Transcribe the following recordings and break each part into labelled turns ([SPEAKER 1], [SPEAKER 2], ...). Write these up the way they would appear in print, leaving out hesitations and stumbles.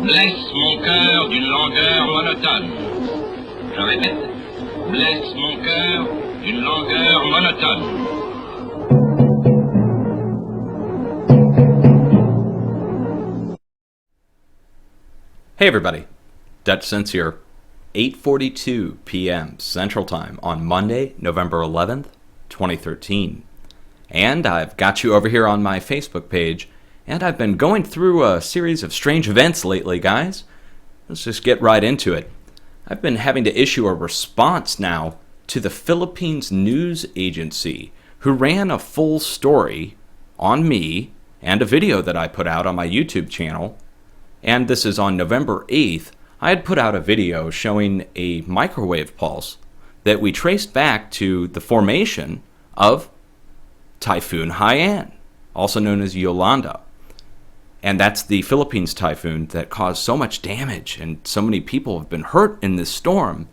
[SPEAKER 1] blesse mon cœur d'une langueur monotone. Je répète, blesse mon cœur d'une langueur monotone.
[SPEAKER 2] Hey everybody, Dutch Sense here. 8:42 p.m. Central Time on Monday, November 11th, 2013. And I've got you over here on my Facebook page, and I've been going through a series of strange events lately, guys. Let's just get right into it. I've been having to issue a response now to the Philippines news agency, who ran a full story on me and a video that I put out on my YouTube channel. And this is on November 8th. I had put out a video showing a microwave pulse that we traced back to the formation of Typhoon Haiyan, also known as Yolanda. And that's the Philippines typhoon that caused so much damage, and so many people have been hurt in this storm.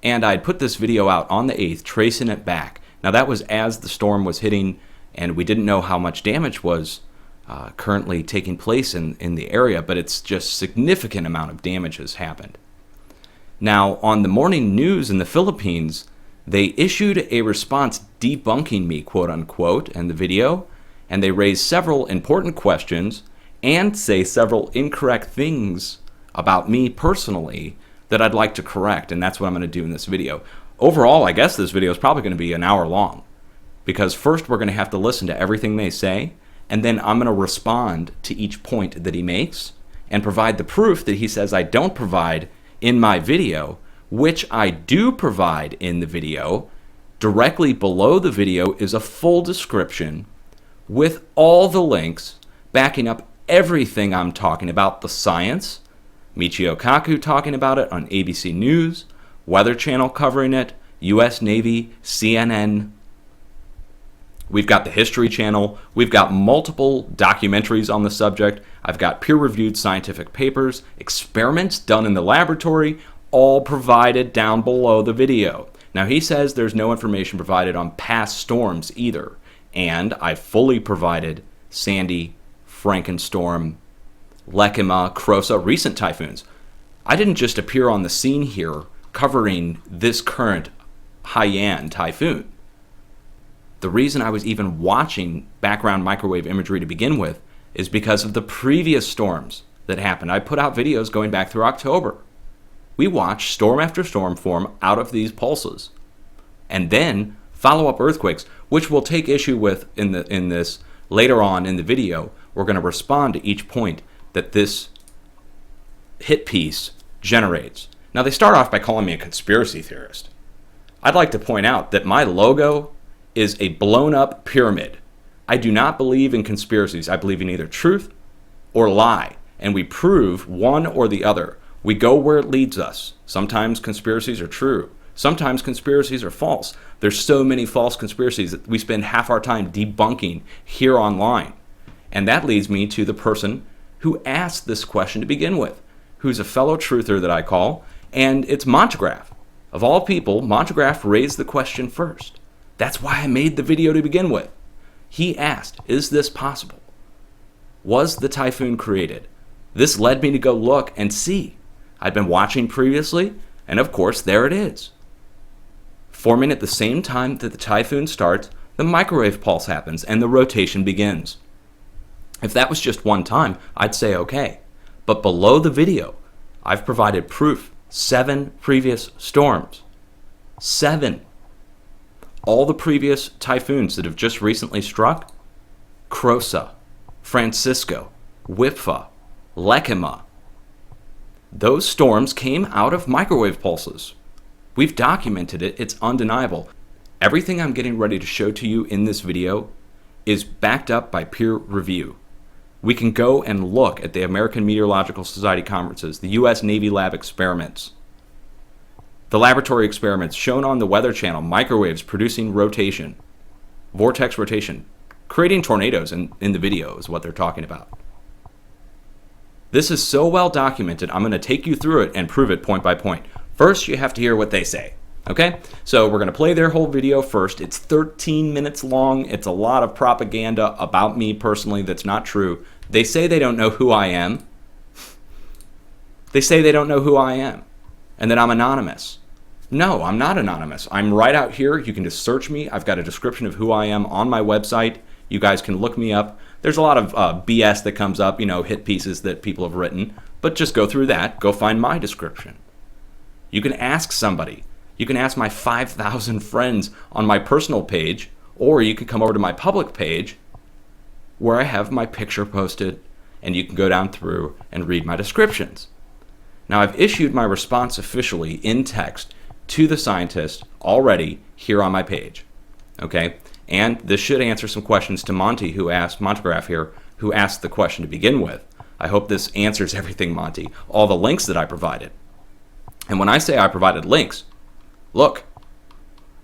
[SPEAKER 2] And I'd put this video out on the 8th, tracing it back. Now that was as the storm was hitting, and we didn't know how much damage was currently taking place in the area, but it's just significant amount of damage has happened. Now, on the morning news in the Philippines, they issued a response debunking me, quote unquote, in the video, and they raised several important questions and say several incorrect things about me personally that I'd like to correct, and that's what I'm going to do in this video. Overall, I guess this video is probably going to be an hour long, because first we're going to have to listen to everything they say, and then I'm going to respond to each point that he makes and provide the proof that he says I don't provide in my video, which I do provide in the video. Directly below the video is a full description with all the links backing up everything I'm talking about, the science, Michio Kaku talking about it on ABC News, Weather Channel covering it, US Navy, CNN. We've got the History Channel. We've got multiple documentaries on the subject. I've got peer-reviewed scientific papers, experiments done in the laboratory, all provided down below the video. Now, he says there's no information provided on past storms either, and I fully provided Sandy, Frankenstorm, Lekima, Crosa, recent typhoons. I didn't just appear on the scene here covering this current Haiyan typhoon. The reason I was even watching background microwave imagery to begin with is because of the previous storms that happened. I put out videos going back through October. We watched storm after storm form out of these pulses, and then follow-up earthquakes, which we'll take issue with in this later on in the video. We're going to respond to each point that this hit piece generates. Now, they start off by calling me a conspiracy theorist. I'd like to point out that my logo is a blown-up pyramid. I do not believe in conspiracies. I believe in either truth or lie, and we prove one or the other. We go where it leads us. Sometimes conspiracies are true. Sometimes conspiracies are false. There's so many false conspiracies that we spend half our time debunking here online. And that leads me to the person who asked this question to begin with, who's a fellow truther that I call, and it's Montegraph. Of all people, Montegraph raised the question first. That's why I made the video to begin with. He asked, is this possible? Was the typhoon created? This led me to go look and see. I'd been watching previously, and of course, there it is. Forming at the same time that the typhoon starts, the microwave pulse happens and the rotation begins. If that was just one time, I'd say okay. But below the video, I've provided proof. 7 previous storms. 7. All the previous typhoons that have just recently struck, Crosa, Francisco, Wipfa, Lekima, those storms came out of microwave pulses. We've documented it. It's undeniable. Everything I'm getting ready to show to you in this video is backed up by peer review. We can go and look at the American Meteorological Society conferences, the US Navy lab experiments, the laboratory experiments shown on the Weather Channel, microwaves producing rotation, vortex rotation, creating tornadoes in the video is what they're talking about. This is so well documented, I'm going to take you through it and prove it point by point. First, you have to hear what they say. Okay, so we're going to play their whole video first. It's 13 minutes long. It's a lot of propaganda about me personally that's not true. They say they don't know who I am. They say they don't know who I am and that I'm anonymous. No, I'm not anonymous. I'm right out here. You can just search me. I've got a description of who I am on my website. You guys can look me up. There's a lot of BS that comes up, hit pieces that people have written, but just go through that. Go find my description. You can ask somebody. You can ask my 5,000 friends on my personal page, or you can come over to my public page where I have my picture posted, and you can go down through and read my descriptions. Now, I've issued my response officially in text to the scientist already here on my page. Okay? And this should answer some questions to Monty, Montegraph here, who asked the question to begin with. I hope this answers everything, Monty. All the links that I provided. And when I say I provided links, look,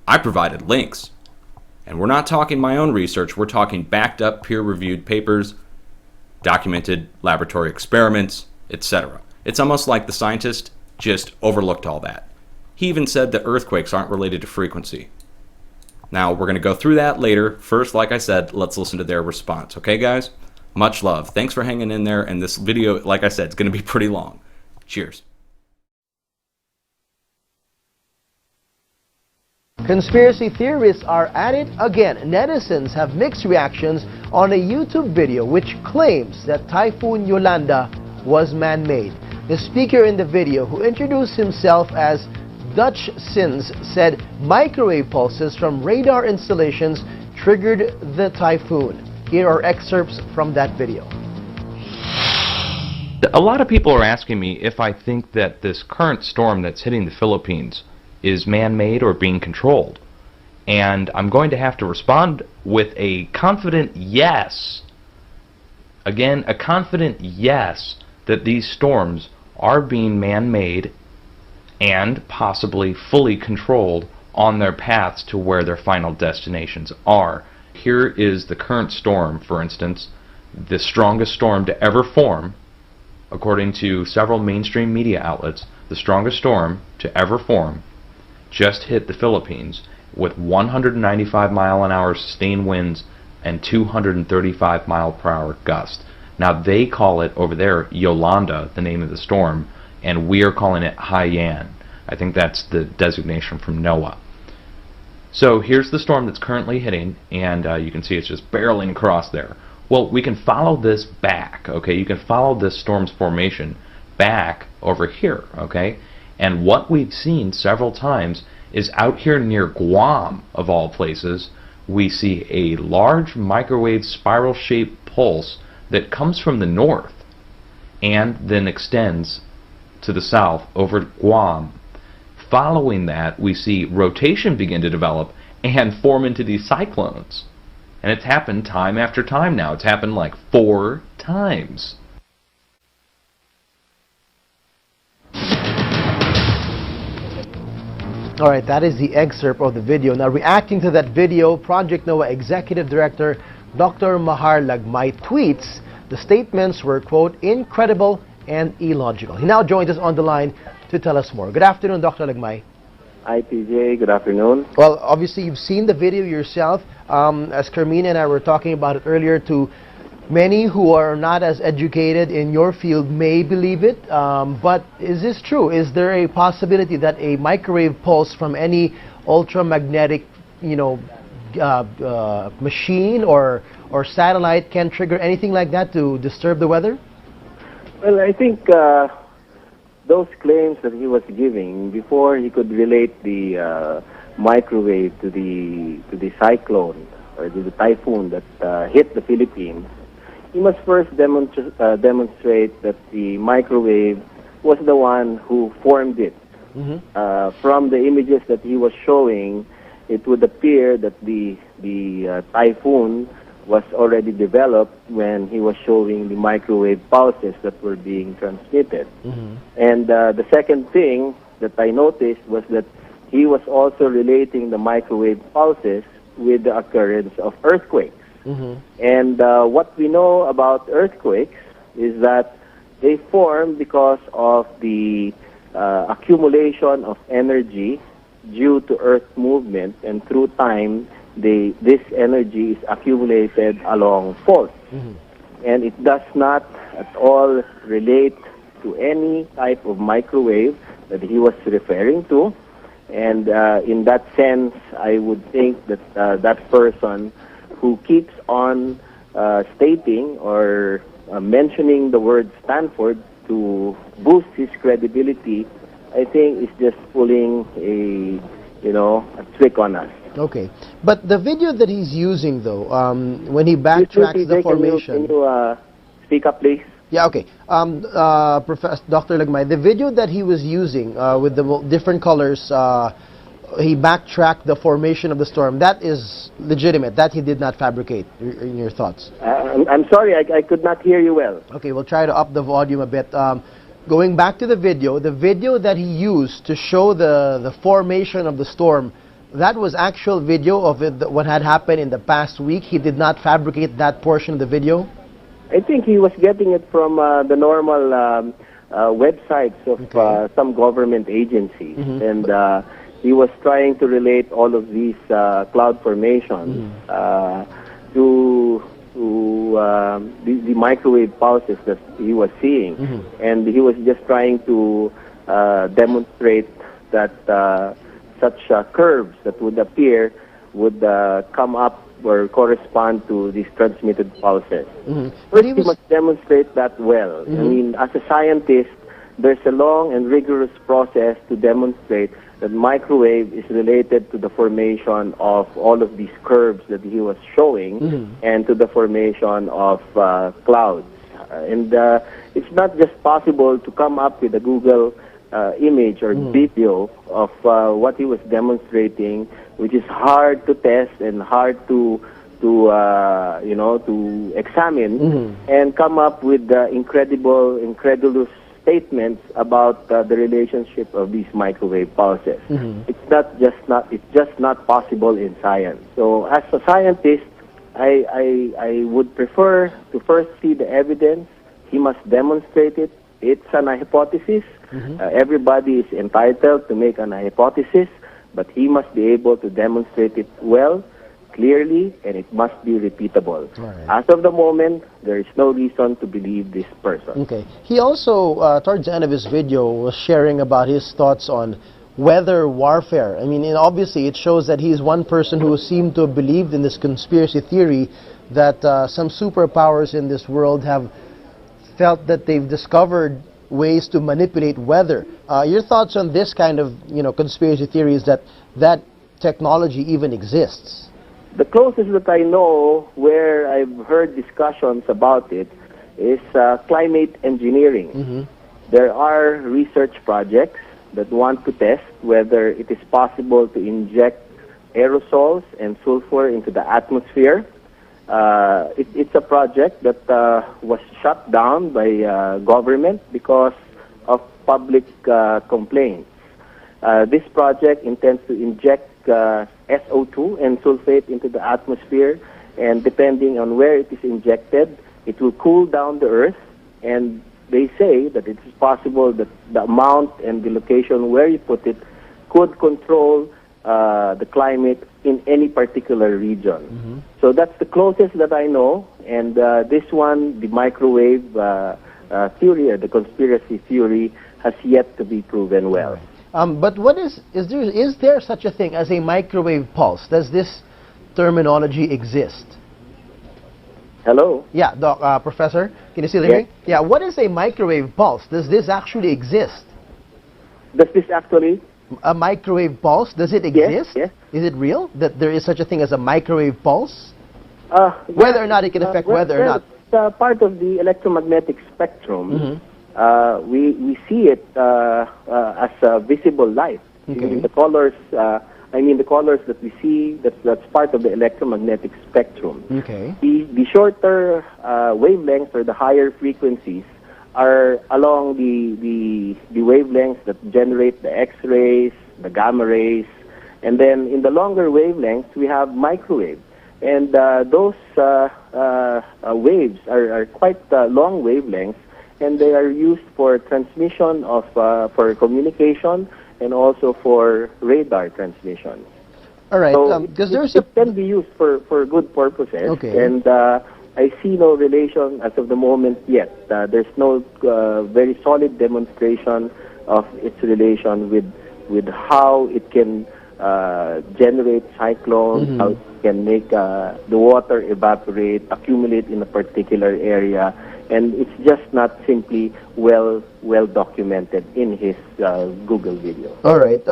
[SPEAKER 2] I provided links. And we're not talking my own research. We're talking backed up, peer-reviewed papers, documented laboratory experiments, etc. It's almost like the scientist just overlooked all that. He even said that earthquakes aren't related to frequency. Now, we're going to go through that later. First, like I said, let's listen to their response. Okay, guys? Much love. Thanks for hanging in there. And this video, like I said, it's going to be pretty long. Cheers.
[SPEAKER 3] Conspiracy theorists are at it again. Netizens have mixed reactions on a YouTube video which claims that Typhoon Yolanda was man-made. The speaker in the video, who introduced himself as Dutch Sins, said microwave pulses from radar installations triggered the typhoon. Here are excerpts from that video.
[SPEAKER 4] A lot of people are asking me if I think that this current storm that's hitting the Philippines is man-made or being controlled. And I'm going to have to respond with a confident yes. Again, a confident yes that these storms are being man-made and possibly fully controlled on their paths to where their final destinations are. Here is the current storm, for instance, the strongest storm to ever form, according to several mainstream media outlets. The strongest storm to ever form just hit the Philippines with 195 mile an hour sustained winds and 235 mile per hour gusts. Now they call it over there Yolanda, the name of the storm, and we are calling it Haiyan. I think that's the designation from NOAA. So here's the storm that's currently hitting, and you can see it's just barreling across there. Well, we can follow this back, okay? You can follow this storm's formation back over here, okay? And what we've seen several times is out here near Guam, of all places, we see a large microwave spiral-shaped pulse that comes from the north and then extends to the south over Guam. Following that, we see rotation begin to develop and form into these cyclones. And it's happened time after time now. It's happened like 4 times.
[SPEAKER 3] All right, that is the excerpt of the video. Now, reacting to that video, Project NOAA Executive Director Dr. Mahar Lagmay tweets, the statements were, quote, incredible and illogical. He now joins us on the line to tell us more. Good afternoon, Dr. Lagmay.
[SPEAKER 5] Hi, PJ. Good afternoon.
[SPEAKER 3] Well, obviously, you've seen the video yourself. As Carmina and I were talking about it earlier, to many who are not as educated in your field may believe it, but is this true? Is there a possibility that a microwave pulse from any ultramagnetic, machine or satellite can trigger anything like that to disturb the weather?
[SPEAKER 5] Well, I think those claims that he was giving before he could relate the microwave to the cyclone or to the typhoon that hit the Philippines, he must first demonstrate that the microwave was the one who formed it. Mm-hmm. From the images that he was showing, it would appear that the typhoon was already developed when he was showing the microwave pulses that were being transmitted. Mm-hmm. And the second thing that I noticed was that he was also relating the microwave pulses with the occurrence of earthquakes. Mm-hmm. And what we know about earthquakes is that they form because of the accumulation of energy due to Earth movement, and through time, this energy is accumulated along faults. Mm-hmm. And it does not at all relate to any type of microwave that he was referring to. And in that sense, I would think that that person who keeps on stating or mentioning the word Stanford to boost his credibility, I think is just pulling a trick on us.
[SPEAKER 3] Okay, but the video that he's using, though, when he backtracks the formation.
[SPEAKER 5] Can you speak up, please?
[SPEAKER 3] Yeah, okay. Professor Dr. Lagmay, the video that he was using with the different colors, he backtracked the formation of the storm. That is legitimate. That he did not fabricate. In your thoughts?
[SPEAKER 5] I'm sorry, I could not hear you well.
[SPEAKER 3] Okay, we'll try to up the volume a bit. Going back to the video that he used to show the formation of the storm, that was actual video of what had happened in the past week. He did not fabricate that portion of the video?
[SPEAKER 5] I think he was getting it from the normal websites of some government agencies. And he was trying to relate all of these cloud formations to the microwave pulses that he was seeing. And he was just trying to demonstrate that such curves that would appear would come up or correspond to these transmitted pulses. But he must demonstrate that well. I mean, as a scientist, there's a long and rigorous process to demonstrate that microwave is related to the formation of all of these curves that he was showing and to the formation of clouds. And it's not just possible to come up with a Google image or video of what he was demonstrating, which is hard to test and hard to examine, and come up with incredulous statements about the relationship of these microwave pulses. It's just not possible in science. So as a scientist, I would prefer to first see the evidence. He must demonstrate it. It's an hypothesis. Everybody is entitled to make an hypothesis, but he must be able to demonstrate it well, clearly, and it must be repeatable. As of the moment, there is no reason to believe this person.
[SPEAKER 3] Okay. He also, towards the end of his video, was sharing about his thoughts on weather warfare. I mean, obviously, it shows that he's one person who seemed to have believed in this conspiracy theory that some superpowers in this world have felt that they've discovered ways to manipulate weather. Your thoughts on this kind of, conspiracy theories that technology even exists?
[SPEAKER 5] The closest that I know where I've heard discussions about it is climate engineering. There are research projects that want to test whether it is possible to inject aerosols and sulfur into the atmosphere. It's a project that was shut down by government because of public complaints. This project intends to inject SO2 and sulfate into the atmosphere, and depending on where it is injected, it will cool down the earth, and they say that it is possible that the amount and the location where you put it could control the climate in any particular region. So that's the closest that I know, and this one, the microwave theory or the conspiracy theory, has yet to be proven well.
[SPEAKER 3] But what is there such a thing as a microwave pulse? Does this terminology exist?
[SPEAKER 5] Hello?
[SPEAKER 3] Yeah, Professor, can you still hear me? Yeah, what is a microwave pulse? Does this actually exist?
[SPEAKER 5] Does this actually?
[SPEAKER 3] A microwave pulse, does it exist?
[SPEAKER 5] Yes.
[SPEAKER 3] Is it real that there is such a thing as a microwave pulse? Whether or not it can affect weather or not.
[SPEAKER 5] It's part of the electromagnetic spectrum. We see it as visible light. The colors, the colors that we see, that's part of the electromagnetic spectrum. The shorter wavelengths or the higher frequencies are along the wavelengths that generate the X-rays, the gamma rays, and then in the longer wavelengths we have microwave. And those waves are quite long wavelengths, and they are used for transmission of for communication and also for radar transmission.
[SPEAKER 3] All right,
[SPEAKER 5] so
[SPEAKER 3] because
[SPEAKER 5] it can be used for good purposes. And I see no relation as of the moment yet. There's no very solid demonstration of its relation with how it can generate cyclones, how it can make the water evaporate, accumulate in a particular area, and it's just not simply well documented in his Google video.
[SPEAKER 3] All right.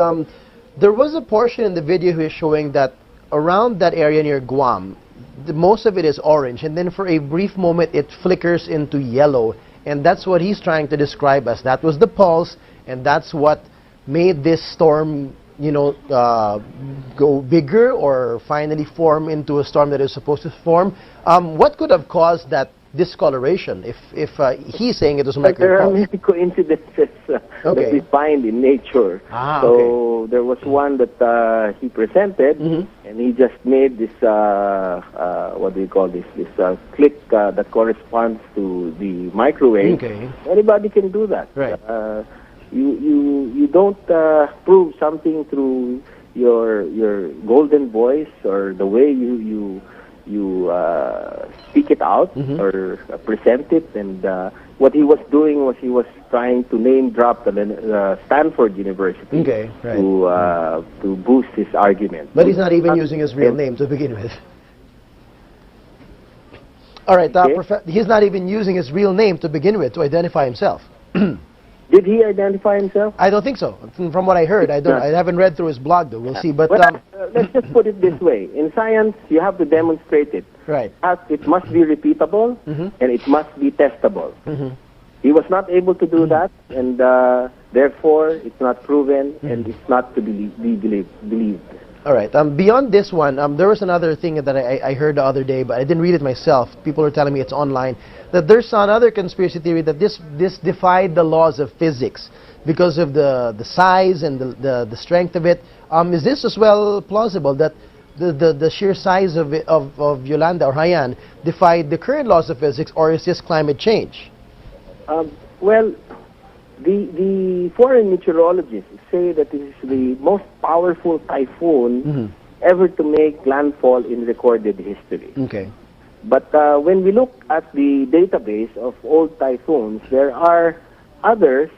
[SPEAKER 3] There was a portion in the video he was showing that around that area near Guam, most of it is orange, and then for a brief moment it flickers into yellow, and that's what he's trying to describe as that was the pulse, and that's what made this storm, you know, go bigger or finally form into a storm that is supposed to form. What could have caused that discoloration if he's saying it was
[SPEAKER 5] There are
[SPEAKER 3] micro?
[SPEAKER 5] many coincidences that we find in nature. So there was one that he presented, and he just made this, what do you call this, click that corresponds to the microwave. Anybody can do that.
[SPEAKER 3] Right.
[SPEAKER 5] You don't prove something through your golden voice or the way you speak it out or present it. And what he was doing was he was trying to name drop the Stanford University to boost his argument.
[SPEAKER 3] But he's not even using his real name to begin with. All right, he's not even using his real name to begin with to identify himself.
[SPEAKER 5] Did he identify himself?
[SPEAKER 3] I don't think so. From what I heard, I haven't read through his blog though. We'll see. But
[SPEAKER 5] let's just put it this way: in science, you have to demonstrate it.
[SPEAKER 3] Right.
[SPEAKER 5] It must be repeatable and it must be testable. He was not able to do that, and therefore it's not proven and it's not to be believed.
[SPEAKER 3] All right. Beyond this one, there was another thing that I heard the other day, but I didn't read it myself. People are telling me it's online, that there's another conspiracy theory that this defied the laws of physics because of the size and the strength of it. Is this as well plausible that the sheer size of Yolanda or Haiyan defied the current laws of physics, or is this climate change?
[SPEAKER 5] Well, the foreign meteorologists say that this is the most powerful typhoon ever to make landfall in recorded history. But when we look at the database of old typhoons, there are others,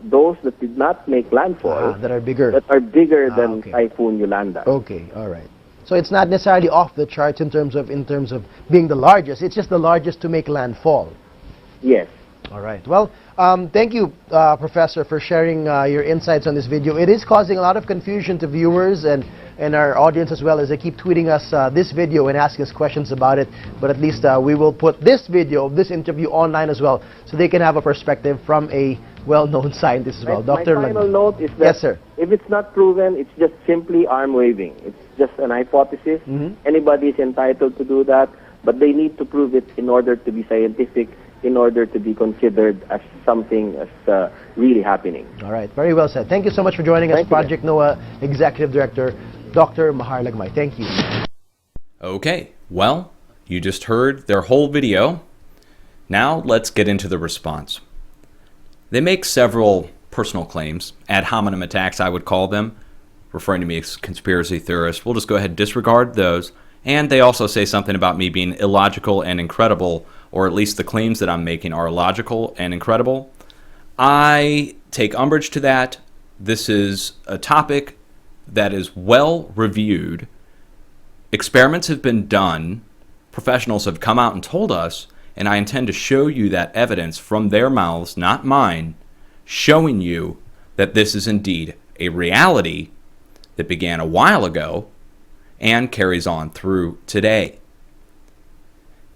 [SPEAKER 5] those that did not make landfall,
[SPEAKER 3] that are bigger
[SPEAKER 5] than Typhoon Yolanda.
[SPEAKER 3] All right. So it's not necessarily off the charts in terms of being the largest. It's just the largest to make landfall.
[SPEAKER 5] Yes.
[SPEAKER 3] All right. Well, thank you, Professor, for sharing your insights on this video. It is causing a lot of confusion to viewers and our audience as well, as they keep tweeting us this video and asking us questions about it. But at least we will put this video of this interview online as well, so they can have a perspective from a well-known scientist as well. Dr.
[SPEAKER 5] My final note is that if it's not proven, it's just simply arm waving. It's just an hypothesis. Anybody is entitled to do that, but they need to prove it in order to be scientific, in order to be considered as something as really happening.
[SPEAKER 3] All right, very well said. Thank you so much for joining us, Project NOAA Executive Director, Dr. Mahar Lagmay. Thank you.
[SPEAKER 2] Okay, well, you just heard their whole video. Now let's get into the response. They make several personal claims, ad hominem attacks I would call them, referring to me as conspiracy theorist. We'll just go ahead and disregard those. And they also say something about me being illogical and incredible, or at least the claims that I'm making are illogical and incredible. I take umbrage to that. This is a topic that is well reviewed. Experiments have been done. Professionals have come out and told us, and I intend to show you that evidence from their mouths, not mine, showing you that this is indeed a reality that began a while ago and carries on through today.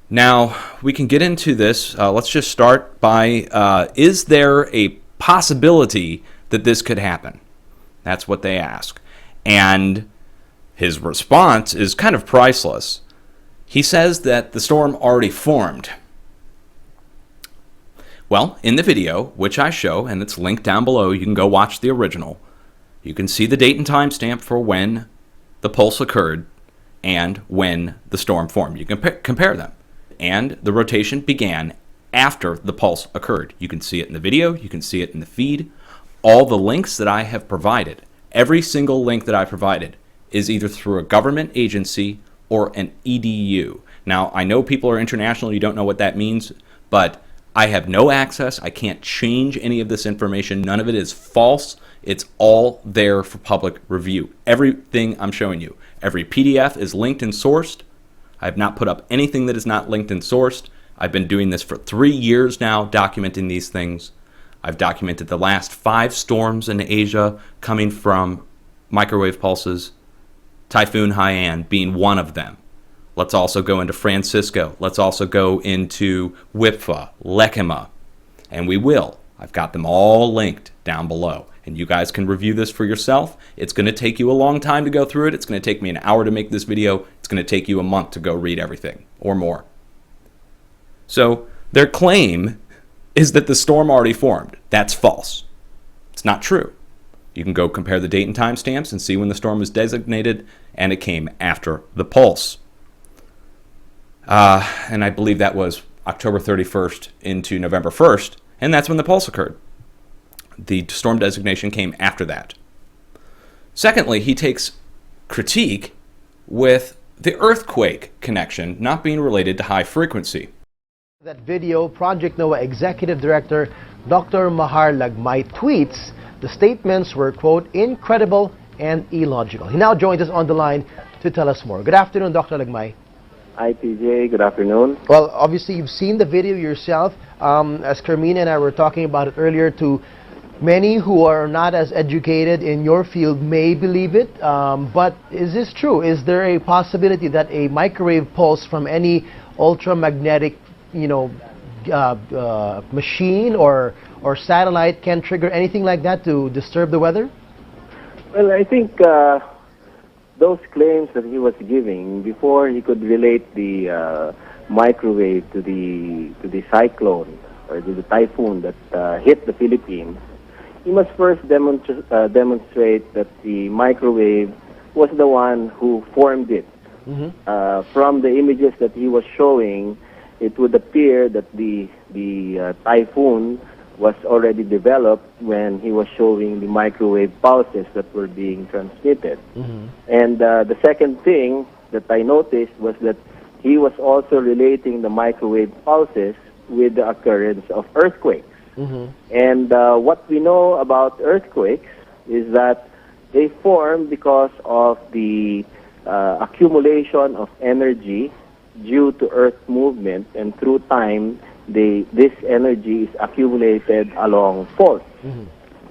[SPEAKER 2] Now, we can get into this. Let's just start by, is there a possibility that this could happen? That's what they ask. And his response is kind of priceless. He says that the storm already formed. Well, in the video, which I show, and it's linked down below, you can go watch the original, you can see the date and time stamp for when the pulse occurred and when the storm formed. You can compare them. And the rotation began after the pulse occurred. You can see it in the video. You can see it in the feed. All the links that I have provided, every single link that I provided, is either through a government agency or an EDU. Now, I know people are international, you don't know what that means, but I have no access. I can't change any of this information. None of it is false. It's all there for public review. Everything I'm showing you. Every PDF is linked and sourced. I have not put up anything that is not linked and sourced. I've been doing this for 3 years now, documenting these things. I've documented the last 5 storms in Asia coming from microwave pulses, Typhoon Haiyan being one of them. Let's also go into Francisco. Let's also go into Wipfa, Lekima, and we will. I've got them all linked down below, and you guys can review this for yourself. It's going to take you a long time to go through it. It's going to take me an hour to make this video. It's going to take you a month to go read everything, or more. So their claim is that the storm already formed. That's false. It's not true. You can go compare the date and time stamps and see when the storm was designated, and it came after the pulse. And I believe that was October 31st into November 1st, and that's when the pulse occurred. The storm designation came after that. Secondly, he takes critique with the earthquake connection not being related to high frequency.
[SPEAKER 3] That video, Project NOAA Executive Director Dr. Mahar Lagmay tweets the statements were, quote, incredible and illogical. He now joins us on the line to tell us more. Good afternoon, Dr. Lagmay.
[SPEAKER 5] Hi, PJ. Good afternoon.
[SPEAKER 3] Well, obviously, you've seen the video yourself. As Carmina and I were talking about it earlier, to many who are not as educated in your field may believe it. But is this true? Is there a possibility that a microwave pulse from any ultramagnetic, machine or satellite can trigger anything like that to disturb the weather?
[SPEAKER 5] Well, I think those claims that he was giving before he could relate the microwave to the cyclone or to the typhoon that hit the Philippines, he must first demonstrate that the microwave was the one who formed it. From the images that he was showing, it would appear that the typhoon was already developed when he was showing the microwave pulses that were being transmitted. And the second thing that I noticed was that he was also relating the microwave pulses with the occurrence of earthquakes. And what we know about earthquakes is that they form because of the accumulation of energy due to Earth movement, and through time, this energy is accumulated along faults.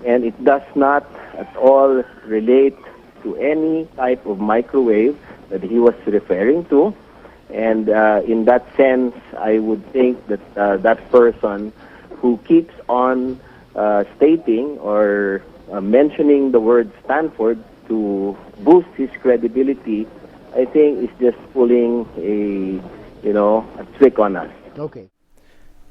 [SPEAKER 5] And it does not at all relate to any type of microwave that he was referring to. And in that sense, I would think that that person who keeps on stating or mentioning the word Stanford to boost his credibility, I think is just pulling a trick on us.
[SPEAKER 3] Okay.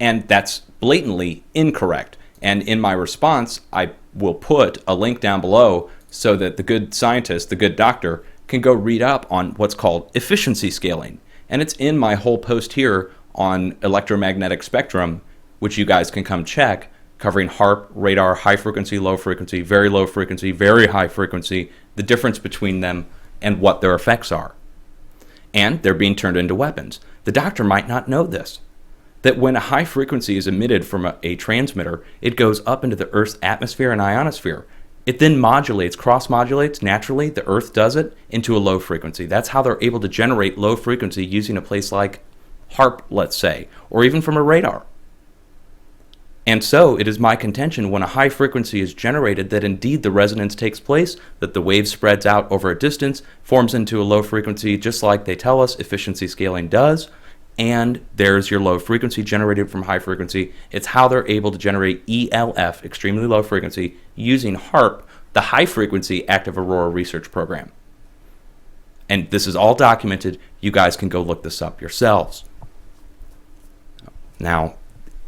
[SPEAKER 2] And that's blatantly incorrect. And in my response, I will put a link down below so that the good scientist, the good doctor, can go read up on what's called efficiency scaling. And it's in my whole post here on electromagnetic spectrum, which you guys can come check, covering HAARP, radar, high frequency, low frequency, very high frequency, the difference between them and what their effects are. And they're being turned into weapons. The doctor might not know this, that when a high frequency is emitted from a transmitter, it goes up into the Earth's atmosphere and ionosphere. It then modulates, cross-modulates naturally, the Earth does it, into a low frequency. That's how they're able to generate low frequency using a place like HAARP, let's say, or even from a radar. And so it is my contention when a high frequency is generated that indeed the resonance takes place, that the wave spreads out over a distance, forms into a low frequency just like they tell us efficiency scaling does, and there's your low frequency generated from high frequency. It's how they're able to generate ELF, extremely low frequency, using HAARP, the high frequency active aurora research program. And this is all documented. You guys can go look this up yourselves. Now,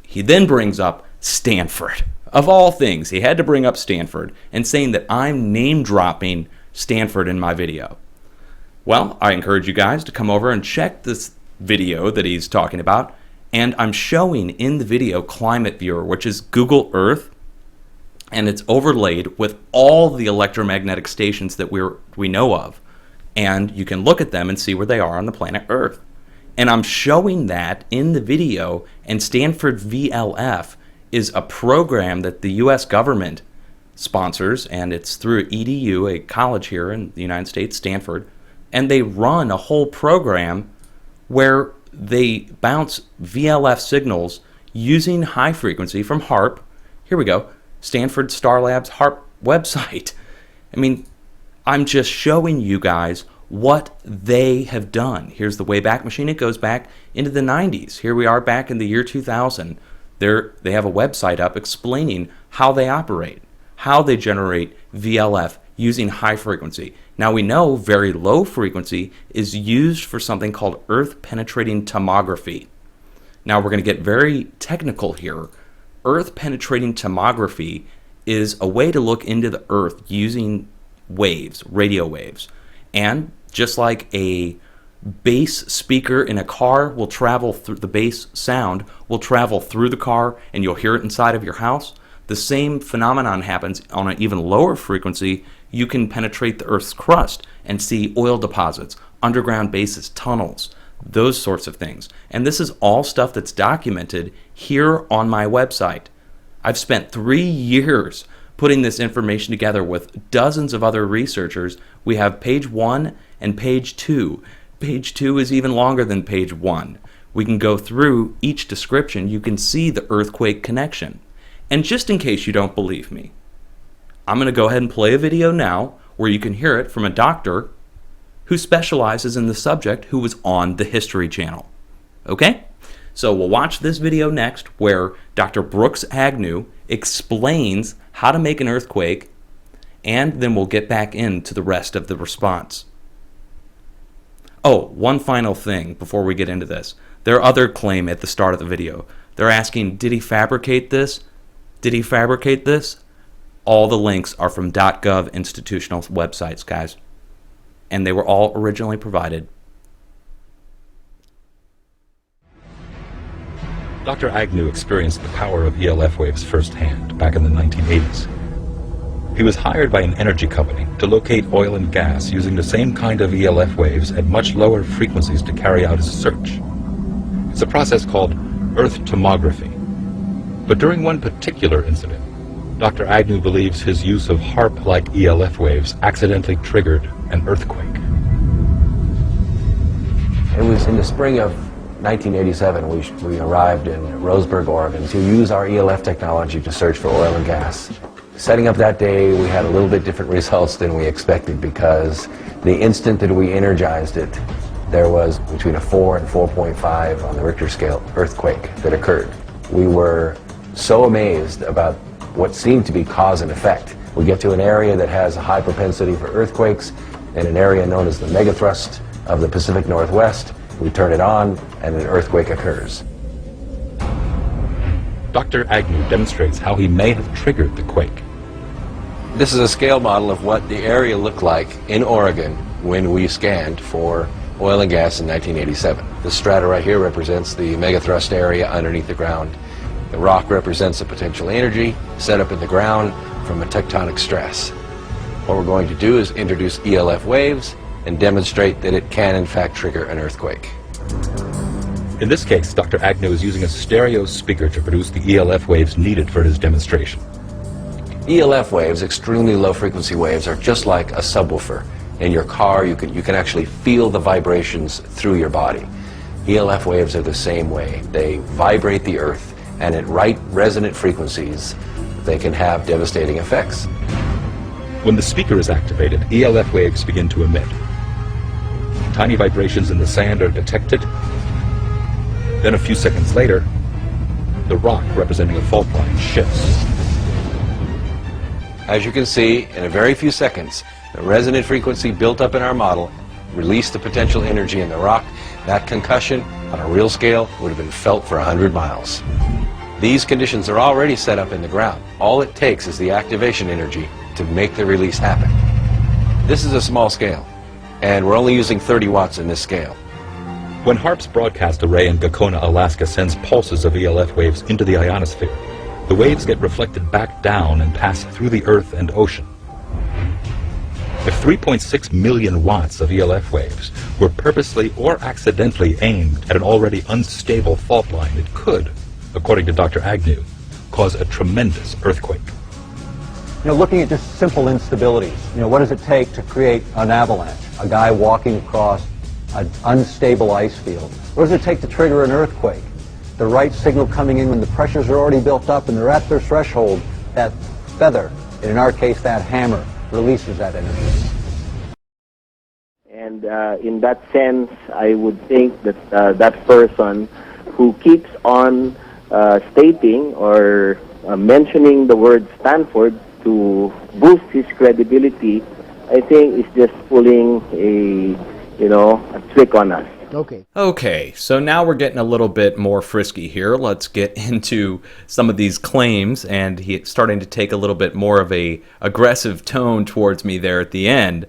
[SPEAKER 2] he then brings up Stanford. Of all things, he had to bring up Stanford and saying that I'm name-dropping Stanford in my video. Well, I encourage you guys to come over and check this video that he's talking about, and I'm showing in the video Climate Viewer, which is Google Earth, and it's overlaid with all the electromagnetic stations that we know of, and you can look at them and see where they are on the planet Earth. And I'm showing that in the video, and Stanford VLF is a program that the U.S. government sponsors, and it's through EDU, a college here in the United States, Stanford, and they run a whole program where they bounce VLF signals using high frequency from HARP. Here we go, Stanford Star Labs HARP website. I mean, I'm just showing you guys what they have done. Here's the Wayback Machine. It goes back into the 90s. Here we are back in the year 2000. They have a website up explaining how they operate, how they generate VLF using high frequency. Now we know very low frequency is used for something called earth penetrating tomography. Now we're going to get very technical here. Earth penetrating tomography is a way to look into the earth using waves, radio waves. And just like a bass speaker in a car will travel through, the bass sound will travel through the car and you'll hear it inside of your house, the same phenomenon happens on an even lower frequency. You can penetrate the Earth's crust and see oil deposits, underground bases, tunnels, those sorts of things. And this is all stuff that's documented here on my website. I've spent 3 years putting this information together with dozens of other researchers. We have page 1 and page 2. Page 2 is even longer than page 1. We can go through each description. You can see the earthquake connection. And just in case you don't believe me, I'm going to go ahead and play a video now where you can hear it from a doctor who specializes in the subject who was on the History Channel. Okay? So we'll watch this video next where Dr. Brooks Agnew explains how to make an earthquake, and then we'll get back into the rest of the response. Oh, one final thing before we get into this. Their other claim at the start of the video, they're asking, did he fabricate this? Did he fabricate this? All the links are from .gov institutional websites, guys. And they were all originally provided.
[SPEAKER 6] Dr. Agnew experienced the power of ELF waves firsthand back in the 1980s. He was hired by an energy company to locate oil and gas using the same kind of ELF waves at much lower frequencies to carry out his search. It's a process called earth tomography. But during one particular incident, Dr. Agnew believes his use of HARP-like ELF waves accidentally triggered an earthquake.
[SPEAKER 7] It was in the spring of 1987 we arrived in Roseburg, Oregon to use our ELF technology to search for oil and gas. Setting up that day, we had a little bit different results than we expected because the instant that we energized it, there was between a 4 and 4.5 on the Richter scale earthquake that occurred. We were so amazed about what seemed to be cause and effect. We get to an area that has a high propensity for earthquakes in an area known as the megathrust of the Pacific Northwest. We turn it on and an earthquake occurs.
[SPEAKER 6] Dr. Agnew demonstrates how he may have triggered the quake.
[SPEAKER 7] This is a scale model of what the area looked like in Oregon when we scanned for oil and gas in 1987. The strata right here represents the megathrust area underneath the ground. The rock represents the potential energy set up in the ground from a tectonic stress. What we're going to do is introduce ELF waves and demonstrate that it can in fact trigger an earthquake.
[SPEAKER 6] In this case, Dr. Agnew is using a stereo speaker to produce the ELF waves needed for his demonstration.
[SPEAKER 7] ELF waves, extremely low frequency waves, are just like a subwoofer. In your car, you can actually feel the vibrations through your body. ELF waves are the same way. They vibrate the earth, and at right resonant frequencies, they can have devastating effects.
[SPEAKER 6] When the speaker is activated, ELF waves begin to emit. Tiny vibrations in the sand are detected. Then a few seconds later, the rock representing a fault line shifts.
[SPEAKER 7] As you can see, in a very few seconds, the resonant frequency built up in our model released the potential energy in the rock. That concussion, on a real scale, would have been felt for 100 miles. These conditions are already set up in the ground. All it takes is the activation energy to make the release happen. This is a small scale, and we're only using 30 watts in this scale.
[SPEAKER 6] When HARP's broadcast array in Gakona, Alaska sends pulses of ELF waves into the ionosphere, the waves get reflected back down and pass through the earth and ocean. If 3.6 million watts of ELF waves were purposely or accidentally aimed at an already unstable fault line, it could, according to Dr. Agnew, cause a tremendous earthquake.
[SPEAKER 8] Looking at just simple instabilities, what does it take to create an avalanche? A guy walking across an unstable ice field. What does it take to trigger an earthquake? The right signal coming in when the pressures are already built up and they're at their threshold. That feather, and in our case that hammer, releases that energy.
[SPEAKER 5] And in that sense, I would think that that person who keeps on stating or mentioning the word Stanford to boost his credibility, I think is just pulling a trick on us.
[SPEAKER 2] Okay, so now we're getting a little bit more frisky here. Let's get into some of these claims, and he's starting to take a little bit more of a aggressive tone towards me there at the end.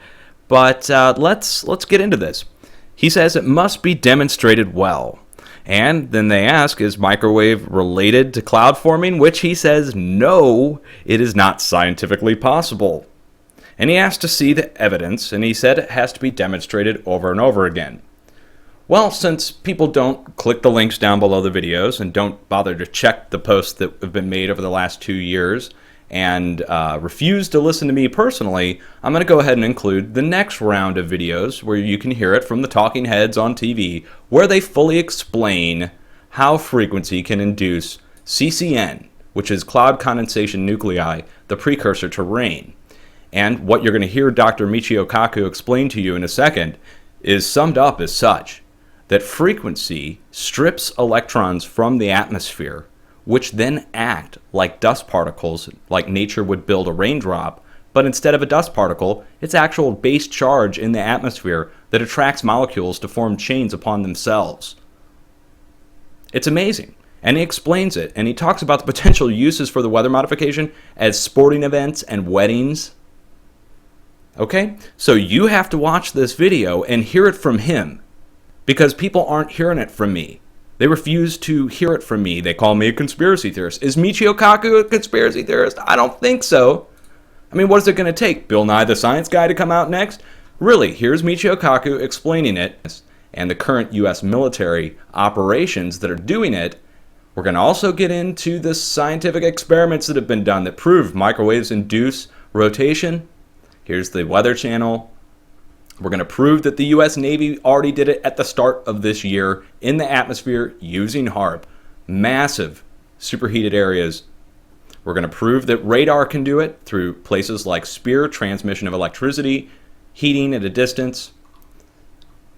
[SPEAKER 2] But let's get into this. He says it must be demonstrated well. And then they ask, is microwave related to cloud forming? Which he says, no, it is not scientifically possible. And he asked to see the evidence, and he said it has to be demonstrated over and over again. Well, since people don't click the links down below the videos and don't bother to check the posts that have been made over the last 2 years and refuse to listen to me personally, I'm going to go ahead and include the next round of videos where you can hear it from the talking heads on TV, where they fully explain how frequency can induce CCN, which is cloud condensation nuclei, the precursor to rain. And what you're going to hear Dr. Michio Kaku explain to you in a second is summed up as such: that frequency strips electrons from the atmosphere, which then act like dust particles, like nature would build a raindrop, but instead of a dust particle, it's actual base charge in the atmosphere that attracts molecules to form chains upon themselves. It's amazing. And he explains it, and he talks about the potential uses for the weather modification as sporting events and weddings. Okay? So you have to watch this video and hear it from him, because people aren't hearing it from me. They refuse to hear it from me. They call me a conspiracy theorist. Is Michio Kaku a conspiracy theorist? I don't think so. I mean, what is it going to take? Bill Nye the Science Guy to come out next? Really, here's Michio Kaku explaining it and the current U.S. military operations that are doing it. We're going to also get into the scientific experiments that have been done that prove microwaves induce rotation. Here's the Weather Channel. We're going to prove that the U.S. Navy already did it at the start of this year in the atmosphere using HAARP. Massive superheated areas. We're going to prove that radar can do it through places like SPEAR, transmission of electricity, heating at a distance.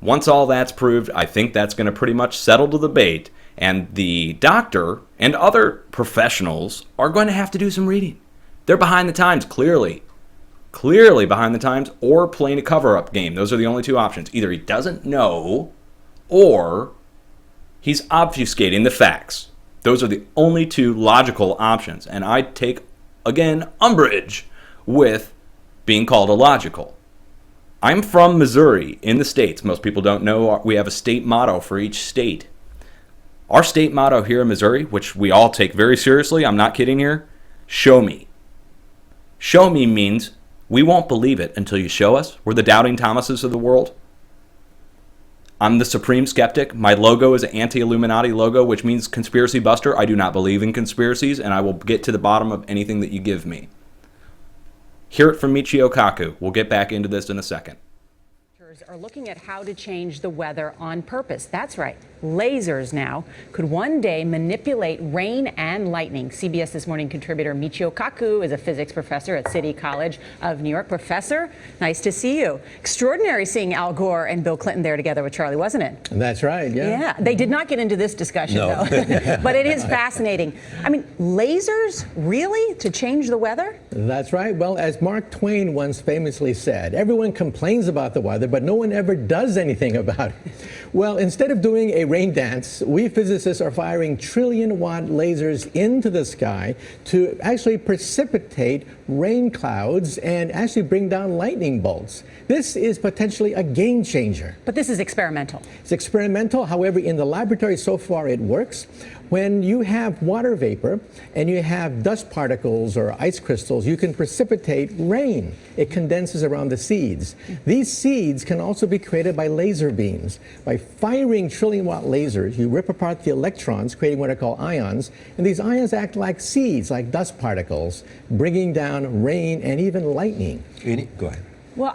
[SPEAKER 2] Once all that's proved, I think that's going to pretty much settle the debate, and the doctor and other professionals are going to have to do some reading. They're behind the times, clearly behind the times, or playing a cover-up game. Those are the only two options. Either he doesn't know, or he's obfuscating the facts. Those are the only two logical options, and I take, again, umbrage with being called illogical. I'm from Missouri in the States. Most people don't know we have a state motto for each state. Our state motto here in Missouri, which we all take very seriously, I'm not kidding here, show me. Show me means we won't believe it until you show us. We're the doubting Thomases of the world. I'm the supreme skeptic. My logo is an anti-Illuminati logo, which means conspiracy buster. I do not believe in conspiracies, and I will get to the bottom of anything that you give me. Hear it from Michio Kaku. We'll get back into this in a second.
[SPEAKER 9] Are looking at how to change the weather on purpose. That's right. Lasers now could one day manipulate rain and lightning. CBS This Morning contributor Michio Kaku is a physics professor at City College of New York. Professor, nice to see you. Extraordinary seeing Al Gore and Bill Clinton there together with Charlie, wasn't it?
[SPEAKER 10] That's right, yeah.
[SPEAKER 9] Yeah, they did not get into this discussion, though. But it is fascinating. I mean, lasers, really, to change the weather?
[SPEAKER 10] That's right. Well, as Mark Twain once famously said, everyone complains about the weather, but no one ever does anything about it. Well, instead of doing a rain dance, we physicists are firing trillion-watt lasers into the sky to actually precipitate rain clouds and actually bring down lightning bolts. This is potentially a game changer.
[SPEAKER 9] But this is experimental.
[SPEAKER 10] It's experimental. However, in the laboratory so far it works. When you have water vapor and you have dust particles or ice crystals, you can precipitate rain. It condenses around the seeds. These seeds can also be created by laser beams. By firing trillion-watt lasers, you rip apart the electrons, creating what are called ions, and these ions act like seeds, like dust particles, bringing down rain and even lightning.
[SPEAKER 11] Go ahead.
[SPEAKER 9] Well,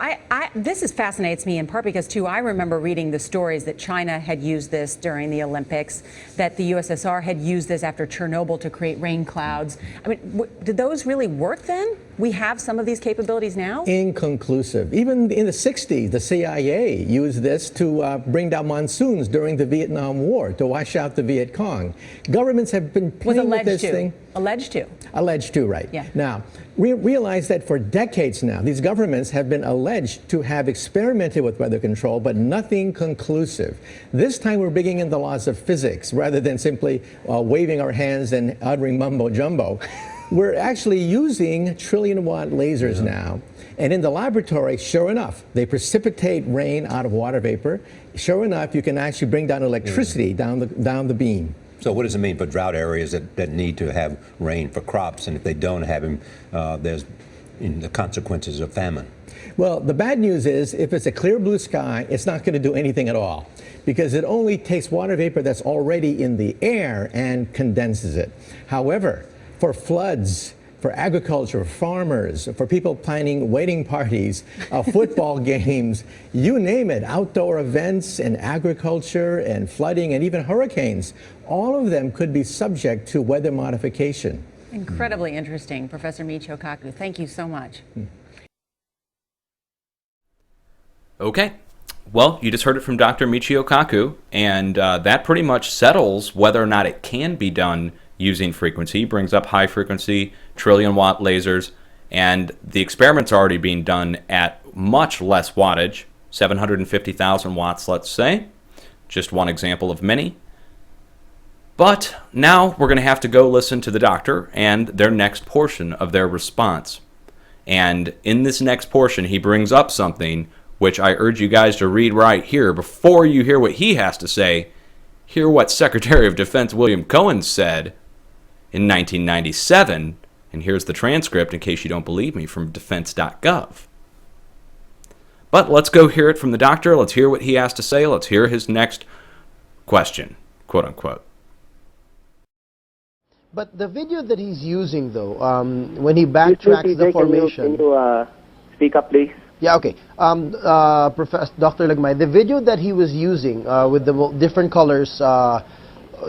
[SPEAKER 9] this fascinates me in part because, too, I remember reading the stories that China had used this during the Olympics, that the USSR had used this after Chernobyl to create rain clouds. I mean, did those really work then? We have some of these capabilities now?
[SPEAKER 10] Inconclusive. Even in the 60s, the CIA used this to bring down monsoons during the Vietnam War, to wash out the Viet Cong. Governments have been playing with this thing.
[SPEAKER 9] Alleged to.
[SPEAKER 10] Alleged to, right.
[SPEAKER 9] Yeah.
[SPEAKER 10] Now, we realize that for decades now, these governments have been alleged to have experimented with weather control, but nothing conclusive. This time we're bringing in the laws of physics rather than simply waving our hands and uttering mumbo jumbo. We're actually using trillion-watt lasers now. And in the laboratory, sure enough, they precipitate rain out of water vapor. Sure enough, you can actually bring down electricity down the beam.
[SPEAKER 11] So what does it mean for drought areas that need to have rain for crops, and if they don't have them, there's the consequences of famine?
[SPEAKER 10] Well, the bad news is if it's a clear blue sky, it's not going to do anything at all, because it only takes water vapor that's already in the air and condenses it. However, for floods, for agriculture, farmers, for people planning wedding parties, football games, you name it, outdoor events and agriculture and flooding and even hurricanes, all of them could be subject to weather modification.
[SPEAKER 9] Incredibly interesting, Professor Michio Kaku. Thank you so much.
[SPEAKER 2] Okay. Well, you just heard it from Dr. Michio Kaku, and that pretty much settles whether or not it can be done using frequency. He brings up high frequency, trillion-watt lasers, and the experiment's already being done at much less wattage, 750,000 watts, let's say. Just one example of many. But now we're going to have to go listen to the doctor and their next portion of their response. And in this next portion, he brings up something which I urge you guys to read right here. Before you hear what he has to say, hear what Secretary of Defense William Cohen said in 1997, and here's the transcript in case you don't believe me from defense.gov. But let's go hear it from the doctor. Let's hear what he has to say. Let's hear his next question, quote unquote.
[SPEAKER 3] But the video that he's using, though, when he backtracks the formation...
[SPEAKER 5] Can you speak up, please?
[SPEAKER 3] Yeah, okay. Professor Dr. Lagmay, the video that he was using with the different colors,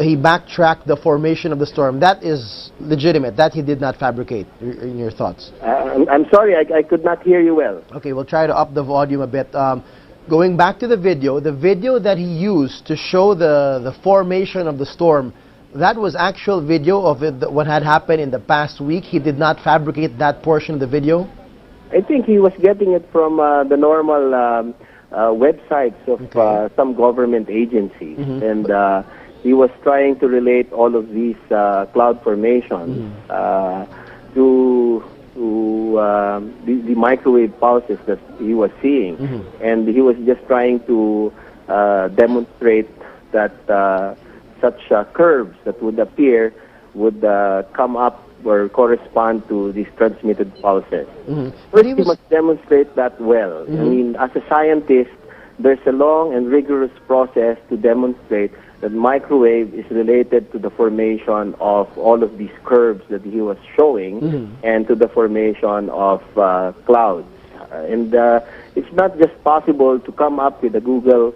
[SPEAKER 3] he backtracked the formation of the storm. That is legitimate. That he did not fabricate, in your thoughts.
[SPEAKER 5] I'm sorry, I could not hear you well.
[SPEAKER 3] Okay, we'll try to up the volume a bit. Going back to the video that he used to show the formation of the storm, that was actual video of what had happened in the past week. He did not fabricate that portion of the video?
[SPEAKER 5] I think he was getting it from the normal websites of some government agencies. And he was trying to relate all of these cloud formations to the microwave pulses that he was seeing. And he was just trying to demonstrate that such curves that would appear would come up or correspond to these transmitted pulses. But he must demonstrate that well. I mean, as a scientist, there's a long and rigorous process to demonstrate that microwave is related to the formation of all of these curves that he was showing and to the formation of clouds. And it's not just possible to come up with a Google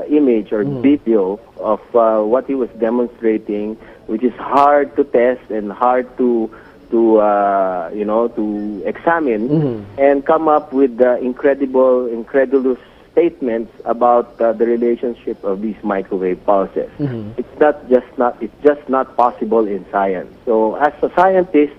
[SPEAKER 5] image or video of what he was demonstrating, which is hard to test and hard to examine, and come up with incredulous statements about the relationship of these microwave pulses. It's just not possible in science. So as a scientist,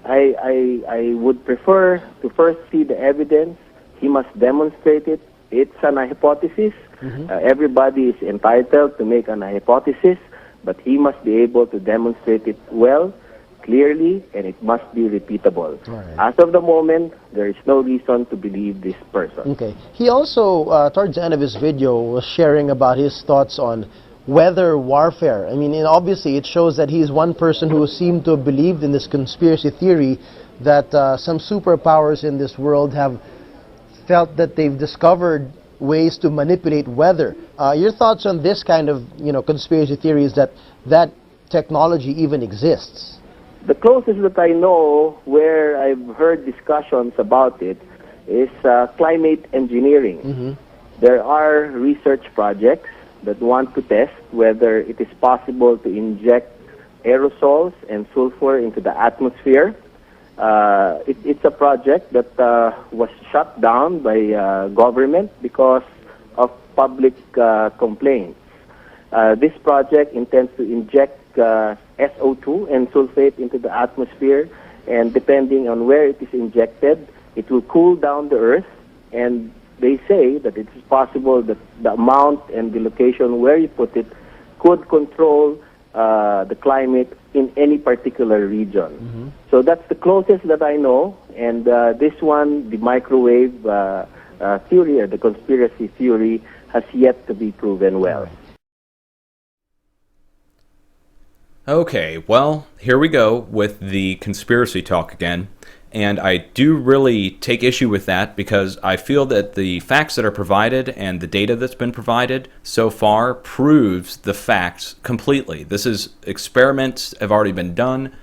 [SPEAKER 5] I would prefer to first see the evidence. He must demonstrate it. It's an hypothesis. Everybody is entitled to make an hypothesis, but he must be able to demonstrate it well, clearly, and it must be repeatable. As of the moment, there is no reason to believe this person.
[SPEAKER 3] Okay. He also, towards the end of his video, was sharing about his thoughts on weather warfare. I mean, and obviously it shows that he's one person who seemed to have believed in this conspiracy theory that some superpowers in this world have felt that they've discovered ways to manipulate weather. Your thoughts on this kind of, conspiracy theories that technology even exists?
[SPEAKER 5] The closest that I know where I've heard discussions about it is climate engineering. There are research projects that want to test whether it is possible to inject aerosols and sulfur into the atmosphere. It's a project that was shut down by government because of public complaints. This project intends to inject SO2 and sulfate into the atmosphere, and depending on where it is injected, it will cool down the earth, and they say that it is possible that the amount and the location where you put it could control the climate in any particular region. So that's the closest that I know, and this one, the microwave theory or the conspiracy theory, has yet to be proven well.
[SPEAKER 2] Okay, well, here we go with the conspiracy talk again. And I do really take issue with that because I feel that the facts that are provided and the data that's been provided so far proves the facts completely. This is experiments have already been done,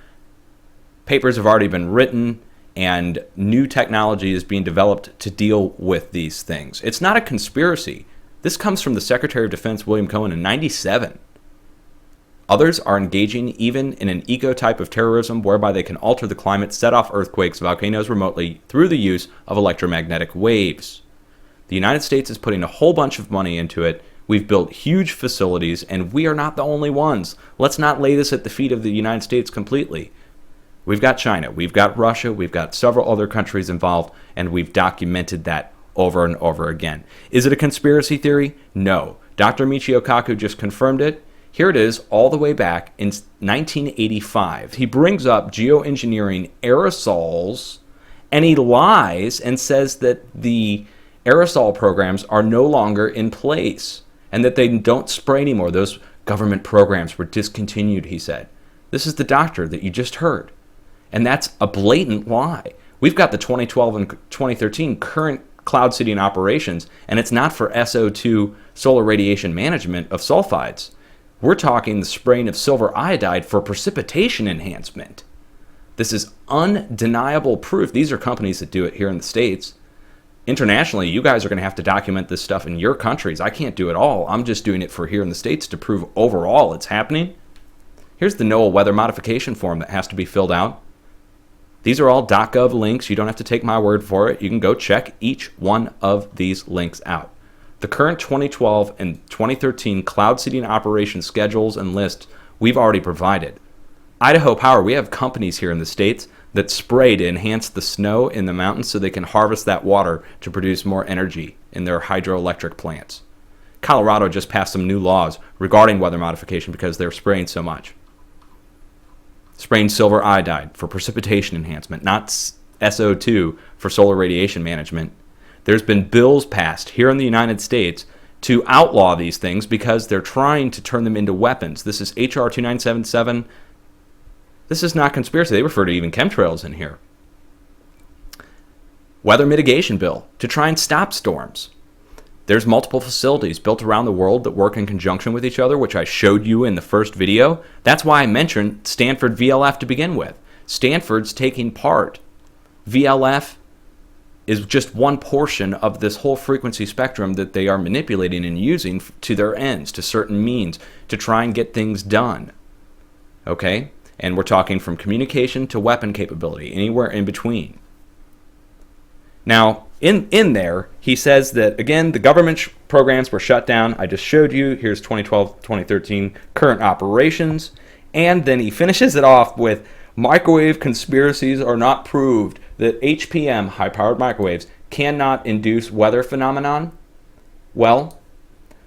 [SPEAKER 2] papers have already been written, and new technology is being developed to deal with these things. It's not a conspiracy. This comes from the Secretary of Defense, William Cohen, in '97. Others are engaging even in an eco-type of terrorism whereby they can alter the climate, set off earthquakes, volcanoes remotely through the use of electromagnetic waves. The United States is putting a whole bunch of money into it. We've built huge facilities, and we are not the only ones. Let's not lay this at the feet of the United States completely. We've got China, we've got Russia, we've got several other countries involved, and we've documented that over and over again. Is it a conspiracy theory? No. Dr. Michio Kaku just confirmed it. Here it is, all the way back in 1985. He brings up geoengineering aerosols, and he lies and says that the aerosol programs are no longer in place and that they don't spray anymore. Those government programs were discontinued, he said. This is the doctor that you just heard. And that's a blatant lie. We've got the 2012 and 2013 current cloud seeding operations, and it's not for SO2 solar radiation management of sulfides. We're talking the spraying of silver iodide for precipitation enhancement. This is undeniable proof. These are companies that do it here in the States. Internationally, you guys are going to have to document this stuff in your countries. I can't do it all. I'm just doing it for here in the States to prove overall it's happening. Here's the NOAA weather modification form that has to be filled out. These are all .gov links. You don't have to take my word for it. You can go check each one of these links out. The current 2012 and 2013 cloud seeding operation schedules and lists we've already provided. Idaho Power, we have companies here in the States that spray to enhance the snow in the mountains so they can harvest that water to produce more energy in their hydroelectric plants. Colorado just passed some new laws regarding weather modification because they're spraying so much. Spraying silver iodide for precipitation enhancement, not SO2 for solar radiation management. There's been bills passed here in the United States to outlaw these things because they're trying to turn them into weapons. This is HR 2977. This is not conspiracy. They refer to even chemtrails in here. Weather mitigation bill to try and stop storms. There's multiple facilities built around the world that work in conjunction with each other, which I showed you in the first video. That's why I mentioned Stanford VLF to begin with. Stanford's taking part. VLF is just one portion of this whole frequency spectrum that they are manipulating and using to their ends, to certain means, to try and get things done. Okay? And we're talking from communication to weapon capability, anywhere in between. Now, in there, he says that, again, the government programs were shut down. I just showed you. Here's 2012, 2013 current operations. And then he finishes it off with, microwave conspiracies are not proved that HPM, high-powered microwaves, cannot induce weather phenomenon. Well,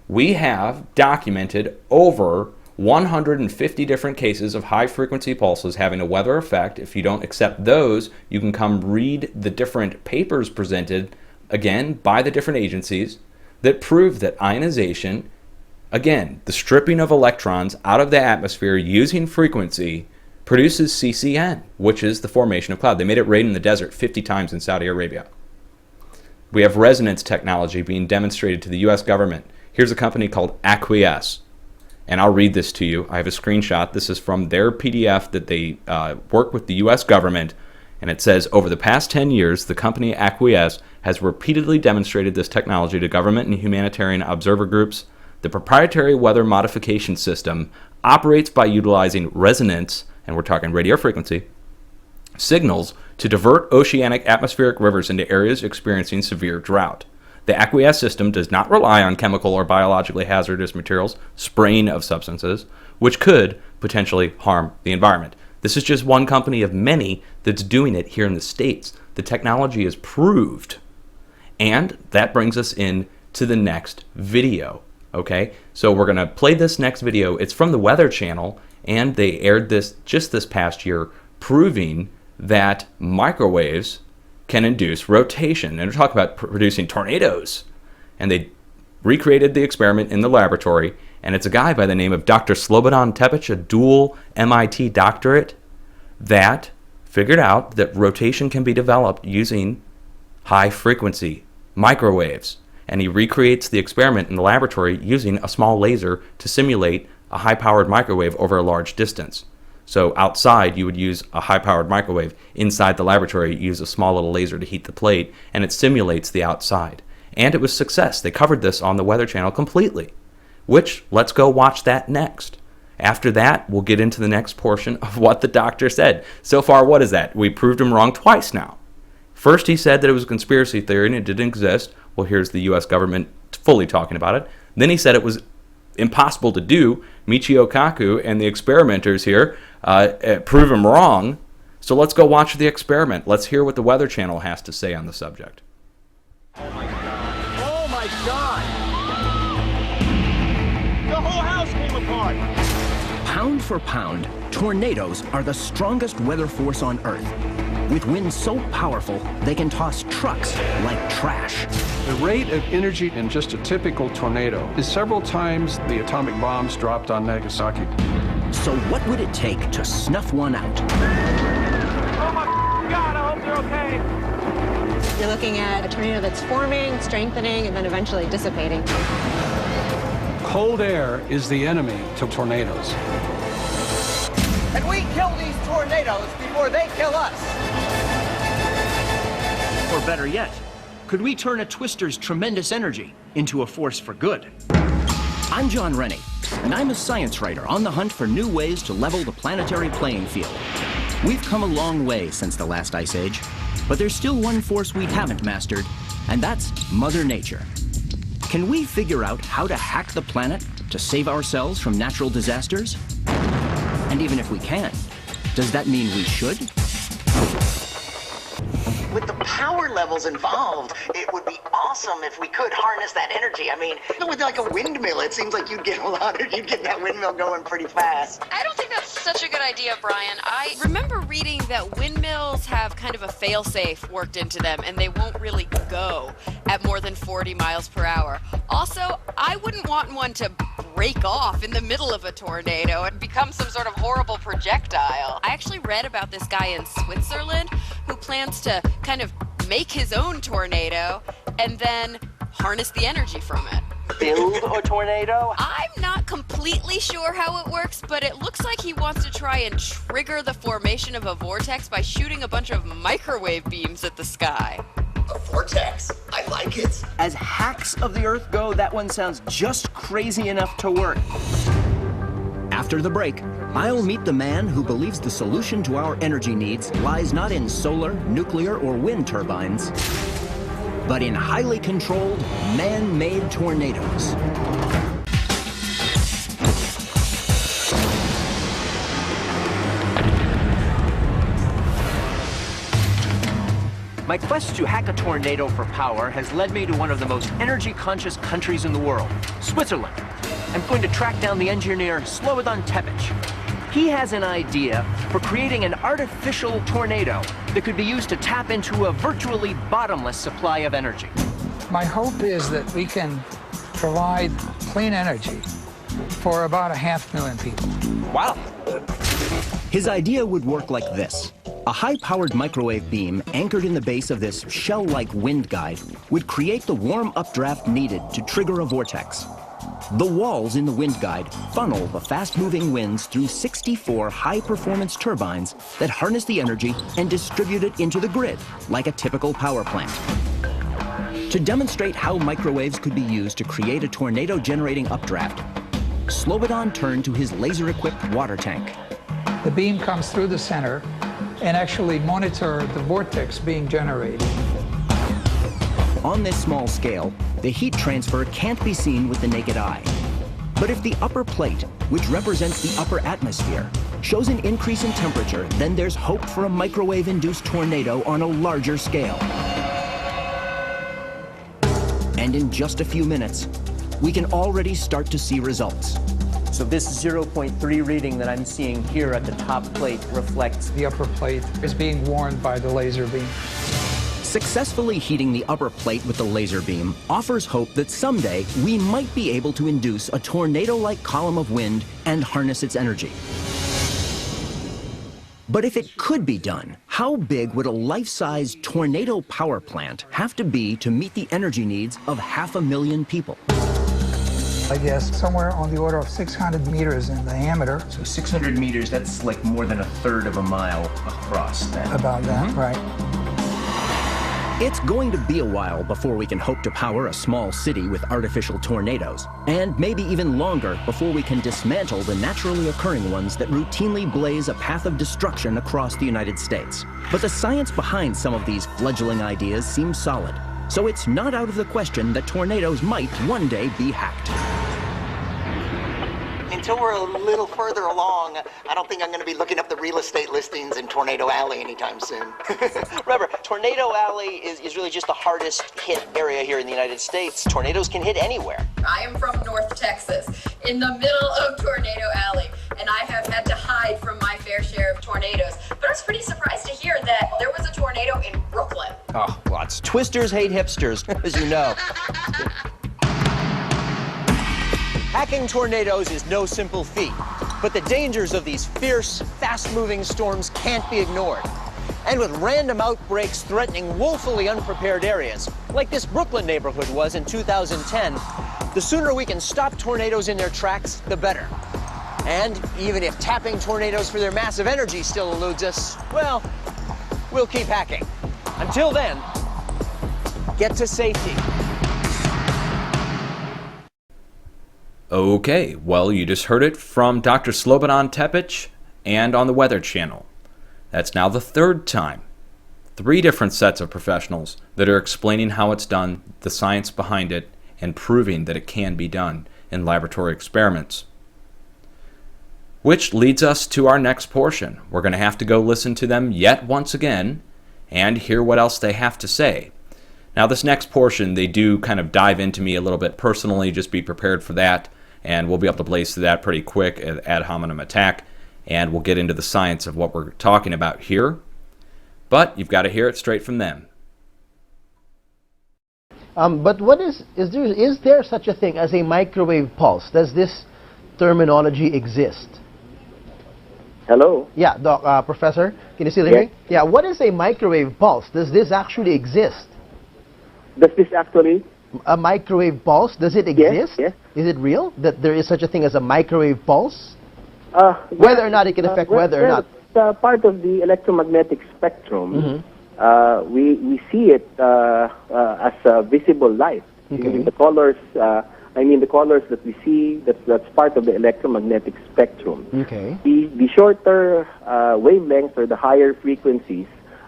[SPEAKER 2] we have documented over 150 different cases of high-frequency pulses having a weather effect. If you don't accept those, you can come read the different papers presented, again, by the different agencies that prove that ionization Again, the stripping of electrons out of the atmosphere using frequency produces CCN, which is the formation of cloud. They made it rain in the desert 50 times in Saudi Arabia. We have resonance technology being demonstrated to the US government. Here's a company called Acquiesce, and I'll read this to you. I have a screenshot. This is from their PDF that they work with the US government, and it says, over the past 10 years, the company Acquiesce has repeatedly demonstrated this technology to government and humanitarian observer groups. The proprietary weather modification system operates by utilizing resonance, and we're talking radio frequency, signals to divert oceanic atmospheric rivers into areas experiencing severe drought. The Acquiesce system does not rely on chemical or biologically hazardous materials, spraying of substances, which could potentially harm the environment. This is just one company of many that's doing it here in the States. The technology is proved. And that brings us in to the next video. Okay, so we're going to play this next video. It's from the Weather Channel, and they aired this just this past year, proving that microwaves can induce rotation. And we're talking about producing tornadoes. And they recreated the experiment in the laboratory, and it's a guy by the name of Dr. Slobodan Tepic, a dual MIT doctorate, that figured out that rotation can be developed using high-frequency microwaves. And he recreates the experiment in the laboratory using a small laser to simulate a high-powered microwave over a large distance. So outside, you would use a high-powered microwave. Inside the laboratory, you use a small little laser to heat the plate, and it simulates the outside. And it was a success. They covered this on the Weather Channel completely, which, let's go watch that next. After that, we'll get into the next portion of what the doctor said. So far, what is that? We proved him wrong twice now. First, he said that it was a conspiracy theory and it didn't exist. Well, here's the U.S. government fully talking about it. Then he said it was impossible to do. Michio Kaku and the experimenters here prove him wrong. So let's go watch the experiment. Let's hear what the Weather Channel has to say on the subject.
[SPEAKER 12] Oh my God. Oh my God. The whole house came apart.
[SPEAKER 13] Pound for pound, tornadoes are the strongest weather force on Earth. With winds so powerful, they can toss trucks like trash.
[SPEAKER 14] The rate of energy in just a typical tornado is several times the atomic bombs dropped on Nagasaki.
[SPEAKER 13] So what would it take to snuff one out?
[SPEAKER 12] Oh my God, I hope they're okay.
[SPEAKER 15] You're looking at a tornado that's forming, strengthening, and then eventually dissipating.
[SPEAKER 14] Cold air is the enemy to tornadoes.
[SPEAKER 12] And we kill these tornadoes before they kill us.
[SPEAKER 13] Or better yet, could we turn a twister's tremendous energy into a force for good? I'm John Rennie, and I'm a science writer on the hunt for new ways to level the planetary playing field. We've come a long way since the last ice age, but there's still one force we haven't mastered, and that's Mother Nature. Can we figure out how to hack the planet to save ourselves from natural disasters? And even if we can, does that mean we should?
[SPEAKER 16] With the power levels involved, it would be awesome if we could harness that energy. I mean, with like a windmill, it seems like you'd get that windmill going pretty fast.
[SPEAKER 17] I don't think that's such a good idea, Brian. I remember reading that windmills have kind of a fail-safe worked into them, and they won't really go at more than 40 miles per hour. Also, I wouldn't want one to break off in the middle of a tornado and become some sort of horrible projectile. I actually read about this guy in Switzerland who plans to kind of make his own tornado and then harness the energy from it.
[SPEAKER 16] Build a tornado?
[SPEAKER 17] I'm not completely sure how it works, but it looks like he wants to try and trigger the formation of a vortex by shooting a bunch of microwave beams at the sky.
[SPEAKER 16] A vortex? I like it.
[SPEAKER 13] As hacks of the Earth go, that one sounds just crazy enough to work. After the break, I'll meet the man who believes the solution to our energy needs lies not in solar, nuclear, or wind turbines, but in highly controlled, man-made tornadoes. My quest to hack a tornado for power has led me to one of the most energy-conscious countries in the world, Switzerland. I'm going to track down the engineer Slobodan Tepic. He has an idea for creating an artificial tornado that could be used to tap into a virtually bottomless supply of energy.
[SPEAKER 18] My hope is that we can provide clean energy for about 500,000 people.
[SPEAKER 13] Wow. His idea would work like this. A high-powered microwave beam anchored in the base of this shell-like wind guide would create the warm updraft needed to trigger a vortex. The walls in the wind guide funnel the fast-moving winds through 64 high-performance turbines that harness the energy and distribute it into the grid, like a typical power plant. To demonstrate how microwaves could be used to create a tornado-generating updraft, Slobodan turned to his laser-equipped water tank.
[SPEAKER 18] The beam comes through the center and actually monitor the vortex being generated.
[SPEAKER 13] On this small scale, the heat transfer can't be seen with the naked eye. But if the upper plate, which represents the upper atmosphere, shows an increase in temperature, then there's hope for a microwave-induced tornado on a larger scale. And in just a few minutes, we can already start to see results.
[SPEAKER 19] So this 0.3 reading that I'm seeing here at the top plate reflects
[SPEAKER 18] the upper plate is being warmed by the laser beam.
[SPEAKER 13] Successfully heating the upper plate with the laser beam offers hope that someday we might be able to induce a tornado-like column of wind and harness its energy. But if it could be done, how big would a life-size tornado power plant have to be to meet the energy needs of 500,000 people?
[SPEAKER 18] I guess somewhere on the order of 600 meters in diameter.
[SPEAKER 19] So 600 meters, that's like more than 1/3 of a mile across then.
[SPEAKER 18] About that, right.
[SPEAKER 13] It's going to be a while before we can hope to power a small city with artificial tornadoes, and maybe even longer before we can dismantle the naturally occurring ones that routinely blaze a path of destruction across the United States. But the science behind some of these fledgling ideas seems solid, so it's not out of the question that tornadoes might one day be hacked.
[SPEAKER 16] Until we're a little further along, I don't think I'm going to be looking up the real estate listings in Tornado Alley anytime soon.
[SPEAKER 20] Remember, Tornado Alley is really just the hardest hit area here in the United States. Tornadoes can hit anywhere.
[SPEAKER 17] I am from North Texas, in the middle of Tornado Alley, and I have had to hide from my fair share of tornadoes. But I was pretty surprised to hear that there was a tornado in Brooklyn.
[SPEAKER 20] Oh, lots. Twisters hate hipsters, as you know. Hacking tornadoes is no simple feat, but the dangers of these fierce, fast-moving storms can't be ignored. And with random outbreaks threatening woefully unprepared areas, like this Brooklyn neighborhood was in 2010, the sooner we can stop tornadoes in their tracks, the better. And even if tapping tornadoes for their massive energy still eludes us, well, we'll keep hacking. Until then, get to safety.
[SPEAKER 2] Okay, well, you just heard it from Dr. Slobodan Tepic and on the Weather Channel. That's now the third time. 3 different sets of professionals that are explaining how it's done, the science behind it, and proving that it can be done in laboratory experiments. Which leads us to our next portion. We're going to have to go listen to them yet once again and hear what else they have to say. Now, this next portion, they do kind of dive into me a little bit personally. Just be prepared for that. And we'll be able to blaze through that pretty quick at ad hominem attack, and we'll get into the science of what we're talking about here. But you've got to hear it straight from them.
[SPEAKER 3] But what is there such a thing as a microwave pulse? Does this terminology exist?
[SPEAKER 5] Hello?
[SPEAKER 3] Yeah, Professor, can you still hear me? Yeah, what is a microwave pulse? Does this actually exist?
[SPEAKER 5] Does this actually?
[SPEAKER 3] A microwave pulse, does it exist?
[SPEAKER 5] Yes.
[SPEAKER 3] Is it real that there is such a thing as a microwave pulse? Whether or not it can affect weather or not.
[SPEAKER 5] It's part of the electromagnetic spectrum. We see it as visible light. Okay. The colors, the colors that we see, that's part of the electromagnetic spectrum.
[SPEAKER 3] Okay.
[SPEAKER 5] The shorter wavelengths or the higher frequencies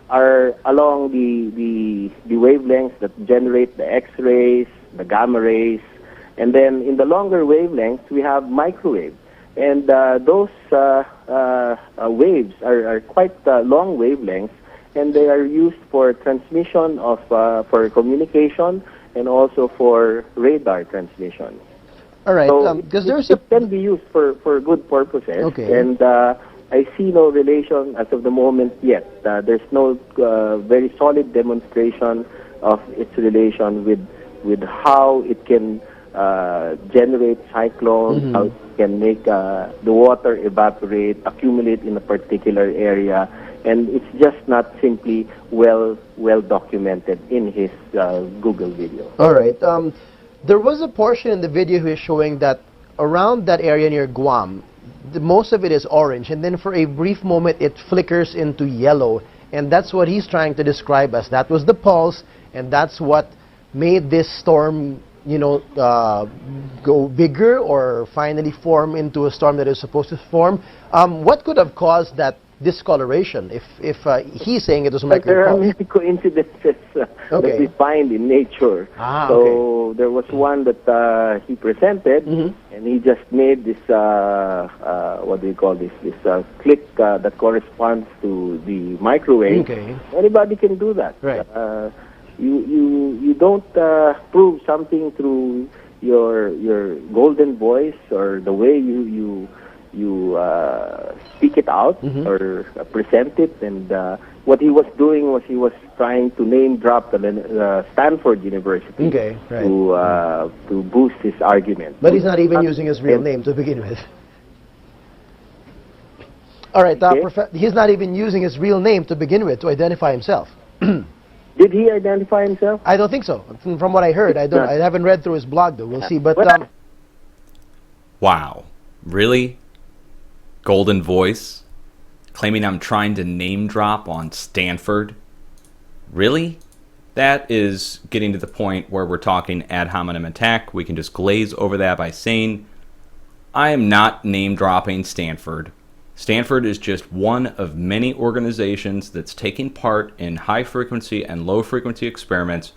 [SPEAKER 5] are along the wavelengths that generate the X-rays, the gamma rays, and then in the longer wavelengths we have microwave. And those waves are quite long wavelengths, and they are used for transmission of for communication and also for radar transmission.
[SPEAKER 3] All right,
[SPEAKER 5] so
[SPEAKER 3] because
[SPEAKER 5] it can be used for good purposes.
[SPEAKER 3] Okay.
[SPEAKER 5] And I see no relation as of the moment yet. There's no very solid demonstration of its relation with how it can generate cyclones, how it can make the water evaporate, accumulate in a particular area, and it's just not simply well documented in his Google video.
[SPEAKER 3] All right. There was a portion in the video here showing that around that area near Guam, most of it is orange, and then for a brief moment it flickers into yellow, and that's what he's trying to describe as that was the pulse, and that's what made this storm, you know, go bigger or finally form into a storm that is supposed to form. What could have caused that discoloration if he's saying it was
[SPEAKER 5] But there are
[SPEAKER 3] micro?
[SPEAKER 5] many coincidences that we find in nature. So there was one that he presented, and he just made this, what do you call this, click that corresponds to the microwave. Anybody can do that.
[SPEAKER 3] Right.
[SPEAKER 5] You don't prove something through your golden voice or the way you speak it out or present it. And what he was doing was he was trying to name drop the Stanford University to boost his argument.
[SPEAKER 3] But he's not even using his real name to begin with. All right, he's not even using his real name to begin with to identify himself.
[SPEAKER 5] Did he identify himself?
[SPEAKER 3] I don't think so. From what I heard, I haven't read through his blog though. We'll see. But
[SPEAKER 2] wow, really? Golden voice, claiming I'm trying to name drop on Stanford. Really? That is getting to the point where we're talking ad hominem attack. We can just glaze over that by saying, I am not name dropping Stanford. Stanford is just one of many organizations that's taking part in high frequency and low frequency experiments.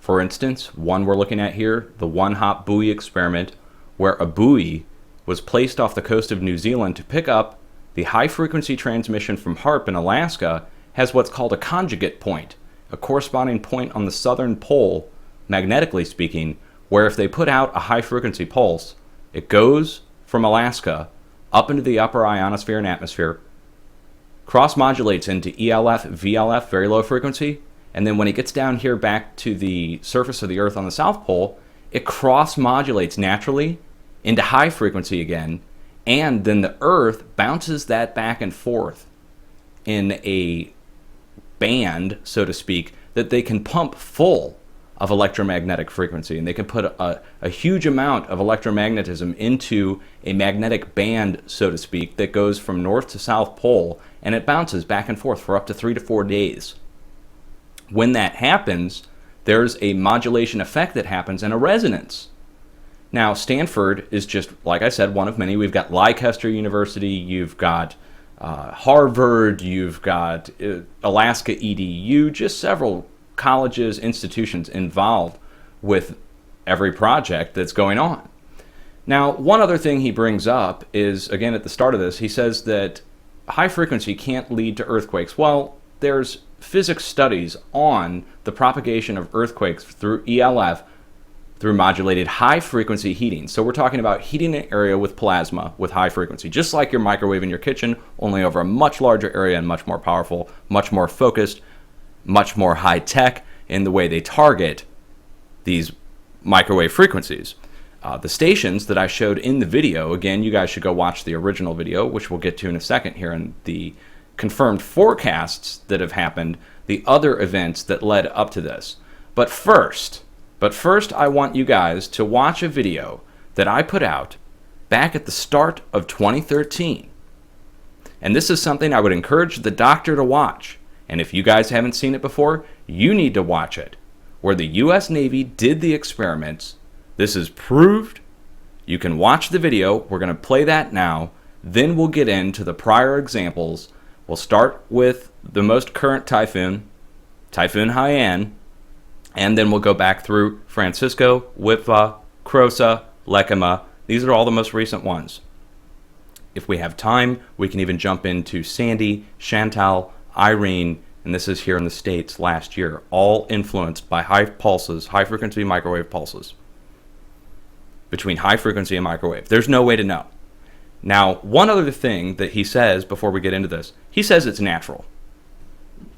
[SPEAKER 2] For instance, one we're looking at here, the one-hop buoy experiment, where a buoy was placed off the coast of New Zealand to pick up the high-frequency transmission from HAARP in Alaska, has what's called a conjugate point, a corresponding point on the southern pole, magnetically speaking, where if they put out a high-frequency pulse, it goes from Alaska up into the upper ionosphere and atmosphere, cross-modulates into ELF, VLF, very low frequency, and then when it gets down here back to the surface of the Earth on the South Pole, it cross-modulates naturally into high frequency again, and then the Earth bounces that back and forth in a band, so to speak, that they can pump full of electromagnetic frequency, and they can put a huge amount of electromagnetism into a magnetic band, so to speak, that goes from north to south pole, and it bounces back and forth for up to 3 to 4 days. When that happens, there's a modulation effect that happens and a resonance. Now, Stanford is just, like I said, one of many. We've got Leicester University, you've got Harvard, you've got Alaska EDU, just several colleges, institutions involved with every project that's going on. Now, one other thing he brings up is, again, at the start of this, he says that high frequency can't lead to earthquakes. Well, there's physics studies on the propagation of earthquakes through ELF, through modulated high-frequency heating. So we're talking about heating an area with plasma with high frequency, just like your microwave in your kitchen, only over a much larger area and much more powerful, much more focused, much more high-tech in the way they target these microwave frequencies. The stations that I showed in the video, again, you guys should go watch the original video, which we'll get to in a second here, and the confirmed forecasts that have happened, the other events that led up to this. But first, I want you guys to watch a video that I put out back at the start of 2013. And this is something I would encourage the doctor to watch. And if you guys haven't seen it before, you need to watch it. Where the U.S. Navy did the experiments. This is proved. You can watch the video. We're going to play that now. Then we'll get into the prior examples. We'll start with the most current typhoon, Typhoon Haiyan. And then we'll go back through Francisco, Witwa, Crosa, Lekema. These are all the most recent ones. If we have time, we can even jump into Sandy, Chantal, Irene, and this is here in the States last year, all influenced by high pulses, high-frequency microwave pulses. Between high frequency and microwave. There's no way to know. Now, one other thing that he says before we get into this, he says it's natural.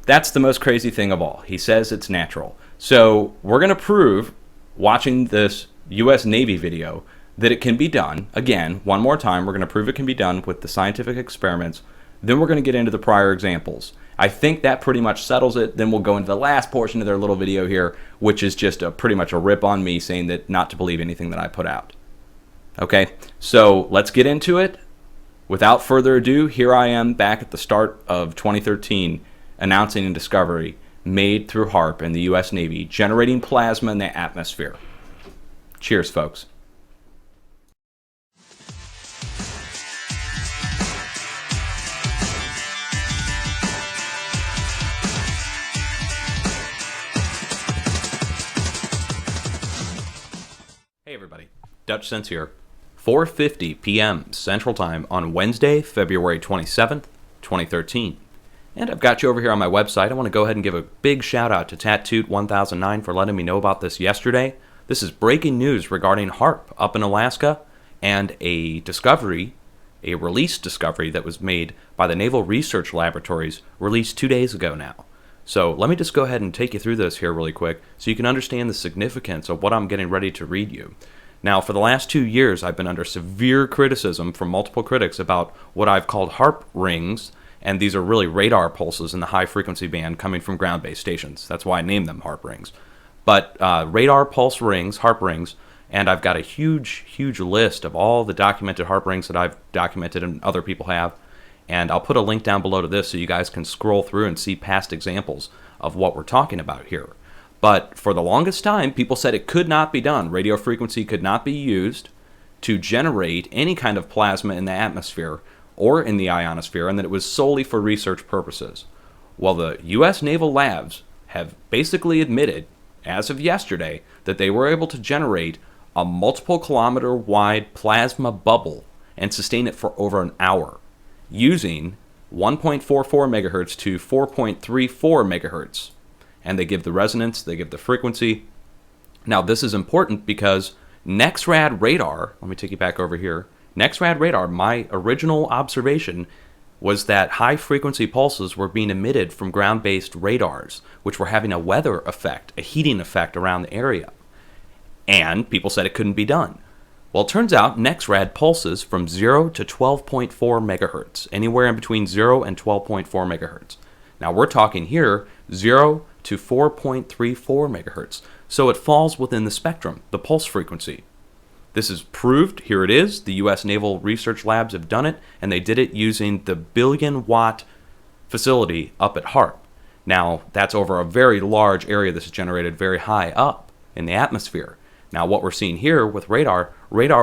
[SPEAKER 2] That's the most crazy thing of all. He says it's natural. So we're going to prove, watching this U.S. Navy video that it can be done. Again, one more time, we're going to prove it can be done with the scientific experiments. Then we're going to get into the prior examples. I think that pretty much settles it. Then we'll go into the last portion of their little video here, which is just pretty much a rip on me saying that not to believe anything that I put out. Okay, so let's get into it. Without further ado, here I am back at the start of 2013 announcing a discovery made through HAARP and the U.S. Navy, generating plasma in the atmosphere. Cheers, folks. Hey everybody, Dutch Sense here. 4:50 p.m. Central Time on Wednesday, February 27th, 2013. And I've got you over here on my website. I want to go ahead and give a big shout out to Tattooed1009 for letting me know about this yesterday. This is breaking news regarding HAARP up in Alaska and a discovery, a release discovery that was made by the Naval Research Laboratories, released 2 days ago now. So let me just go ahead and take you through this here really quick so you can understand the significance of what I'm getting ready to read you. Now, for the last 2 years, I've been under severe criticism from multiple critics about what I've called HAARP rings, and these are really radar pulses in the high-frequency band coming from ground-based stations. That's why I named them HAARP rings. But radar pulse rings, HAARP rings, and I've got a huge, huge list of all the documented HAARP rings that I've documented and other people have. And I'll put a link down below to this so you guys can scroll through and see past examples of what we're talking about here. But for the longest time, people said it could not be done. Radio frequency could not be used to generate any kind of plasma in the atmosphere or in the ionosphere, and that it was solely for research purposes. Well, the U.S. Naval Labs have basically admitted, as of yesterday, that they were able to generate a multiple kilometer wide plasma bubble and sustain it for over an hour using 1.44 megahertz to 4.34 megahertz. And they give the resonance, they give the frequency. Now this is important because NEXRAD radar, let me take you back over here, NEXRAD radar, my original observation was that high frequency pulses were being emitted from ground-based radars, which were having a weather effect, a heating effect around the area. And people said it couldn't be done. Well, it turns out NEXRAD pulses from 0 to 12.4 megahertz, anywhere in between 0 and 12.4 megahertz. Now we're talking here 0 to 4.34 megahertz, so it falls within the spectrum, the pulse frequency. This is proved, here it is, the U.S. Naval Research Labs have done it, and they did it using the billion-watt facility up at HAARP. Now, that's over a very large area. This is generated very high up in the atmosphere. Now, what we're seeing here with radar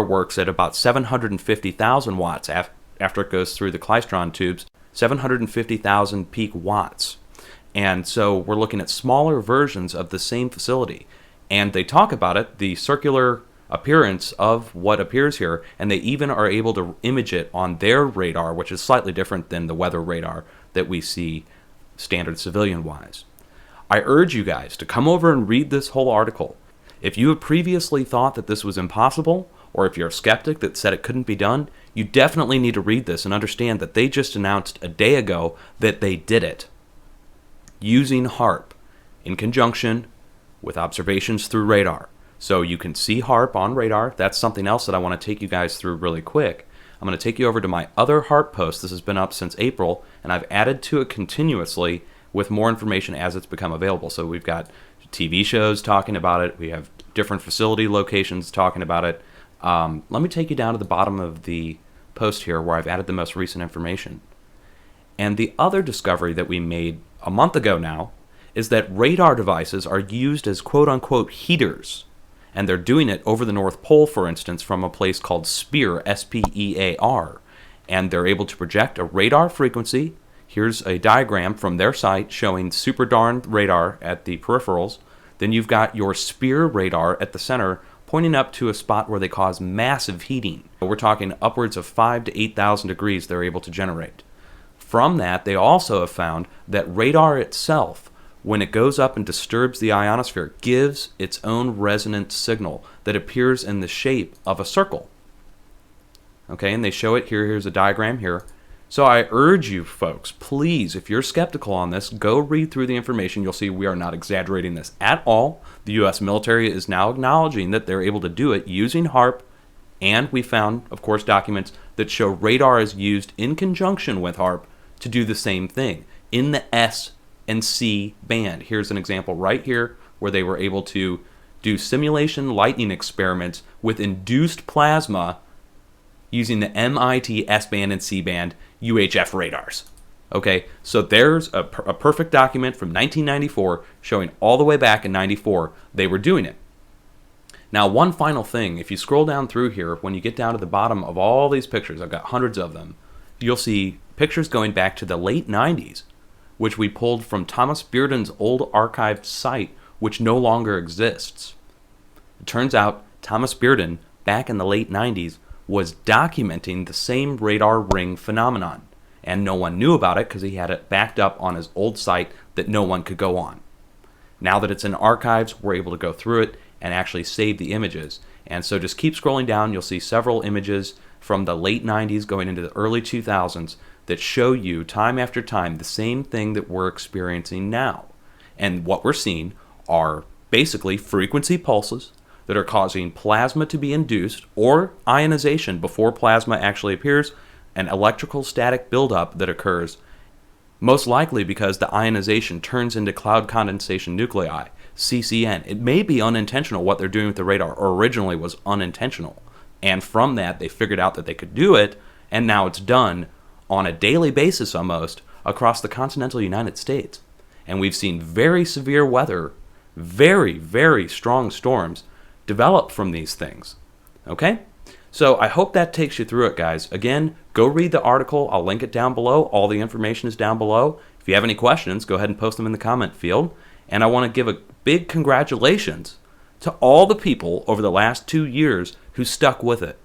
[SPEAKER 2] works at about 750,000 watts after it goes through the klystron tubes, 750,000 peak watts. And so we're looking at smaller versions of the same facility. And they talk about it, the circular appearance of what appears here, and they even are able to image it on their radar, which is slightly different than the weather radar that we see standard civilian-wise. I urge you guys to come over and read this whole article. If you have previously thought that this was impossible, or if you're a skeptic that said it couldn't be done, you definitely need to read this and understand that they just announced a day ago that they did it using HAARP in conjunction with observations through radar. So you can see HAARP on radar. That's something else that I want to take you guys through really quick. I'm going to take you over to my other HAARP post. This has been up since April, and I've added to it continuously with more information as it's become available. So we've got TV shows talking about it. We have different facility locations talking about it. Let me take you down to the bottom of the post here where I've added the most recent information. And the other discovery that we made a month ago now is that radar devices are used as quote-unquote heaters. And they're doing it over the North Pole, for instance, from a place called SPEAR, S-P-E-A-R. And they're able to project a radar frequency. Here's a diagram from their site showing super darn radar at the peripherals. Then you've got your SPEAR radar at the center pointing up to a spot where they cause massive heating. We're talking upwards of 5,000 to 8,000 degrees they're able to generate. From that, they also have found that radar itself, when it goes up and disturbs the ionosphere, gives its own resonant signal that appears in the shape of a circle. Okay, and they show it here. Here's a diagram here. So I urge you folks, please, if you're skeptical on this, go read through the information. You'll see we are not exaggerating this at all. The U.S. military is now acknowledging that they're able to do it using HAARP, and we found, of course, documents that show radar is used in conjunction with HAARP to do the same thing in the S and C band. Here's an example right here where they were able to do simulation lightning experiments with induced plasma using the MIT S-band and C-band UHF radars. Okay, so there's a perfect document from 1994 showing all the way back in 94 they were doing it. Now, one final thing, if you scroll down through here, when you get down to the bottom of all these pictures, I've got hundreds of them, you'll see pictures going back to the late 90s, which we pulled from Thomas Bearden's old archived site, which no longer exists. It turns out Thomas Bearden, back in the late 90s, was documenting the same radar ring phenomenon, and no one knew about it because he had it backed up on his old site that no one could go on. Now that it's in archives, we're able to go through it and actually save the images. And so just keep scrolling down, you'll see several images from the late 90s going into the early 2000s that show you time after time the same thing that we're experiencing now. And what we're seeing are basically frequency pulses that are causing plasma to be induced, or ionization before plasma actually appears, an electrical static buildup that occurs, most likely because the ionization turns into cloud condensation nuclei, CCN. It may be unintentional what they're doing with the radar, or originally was unintentional. And from that, they figured out that they could do it, and now it's done on a daily basis almost across the continental United States. And we've seen very severe weather, very, very strong storms develop from these things. Okay? So I hope that takes you through it, guys. Again, go read the article. I'll link it down below. All the information is down below. If you have any questions, go ahead and post them in the comment field. And I want to give a big congratulations to all the people over the last 2 years who stuck with it,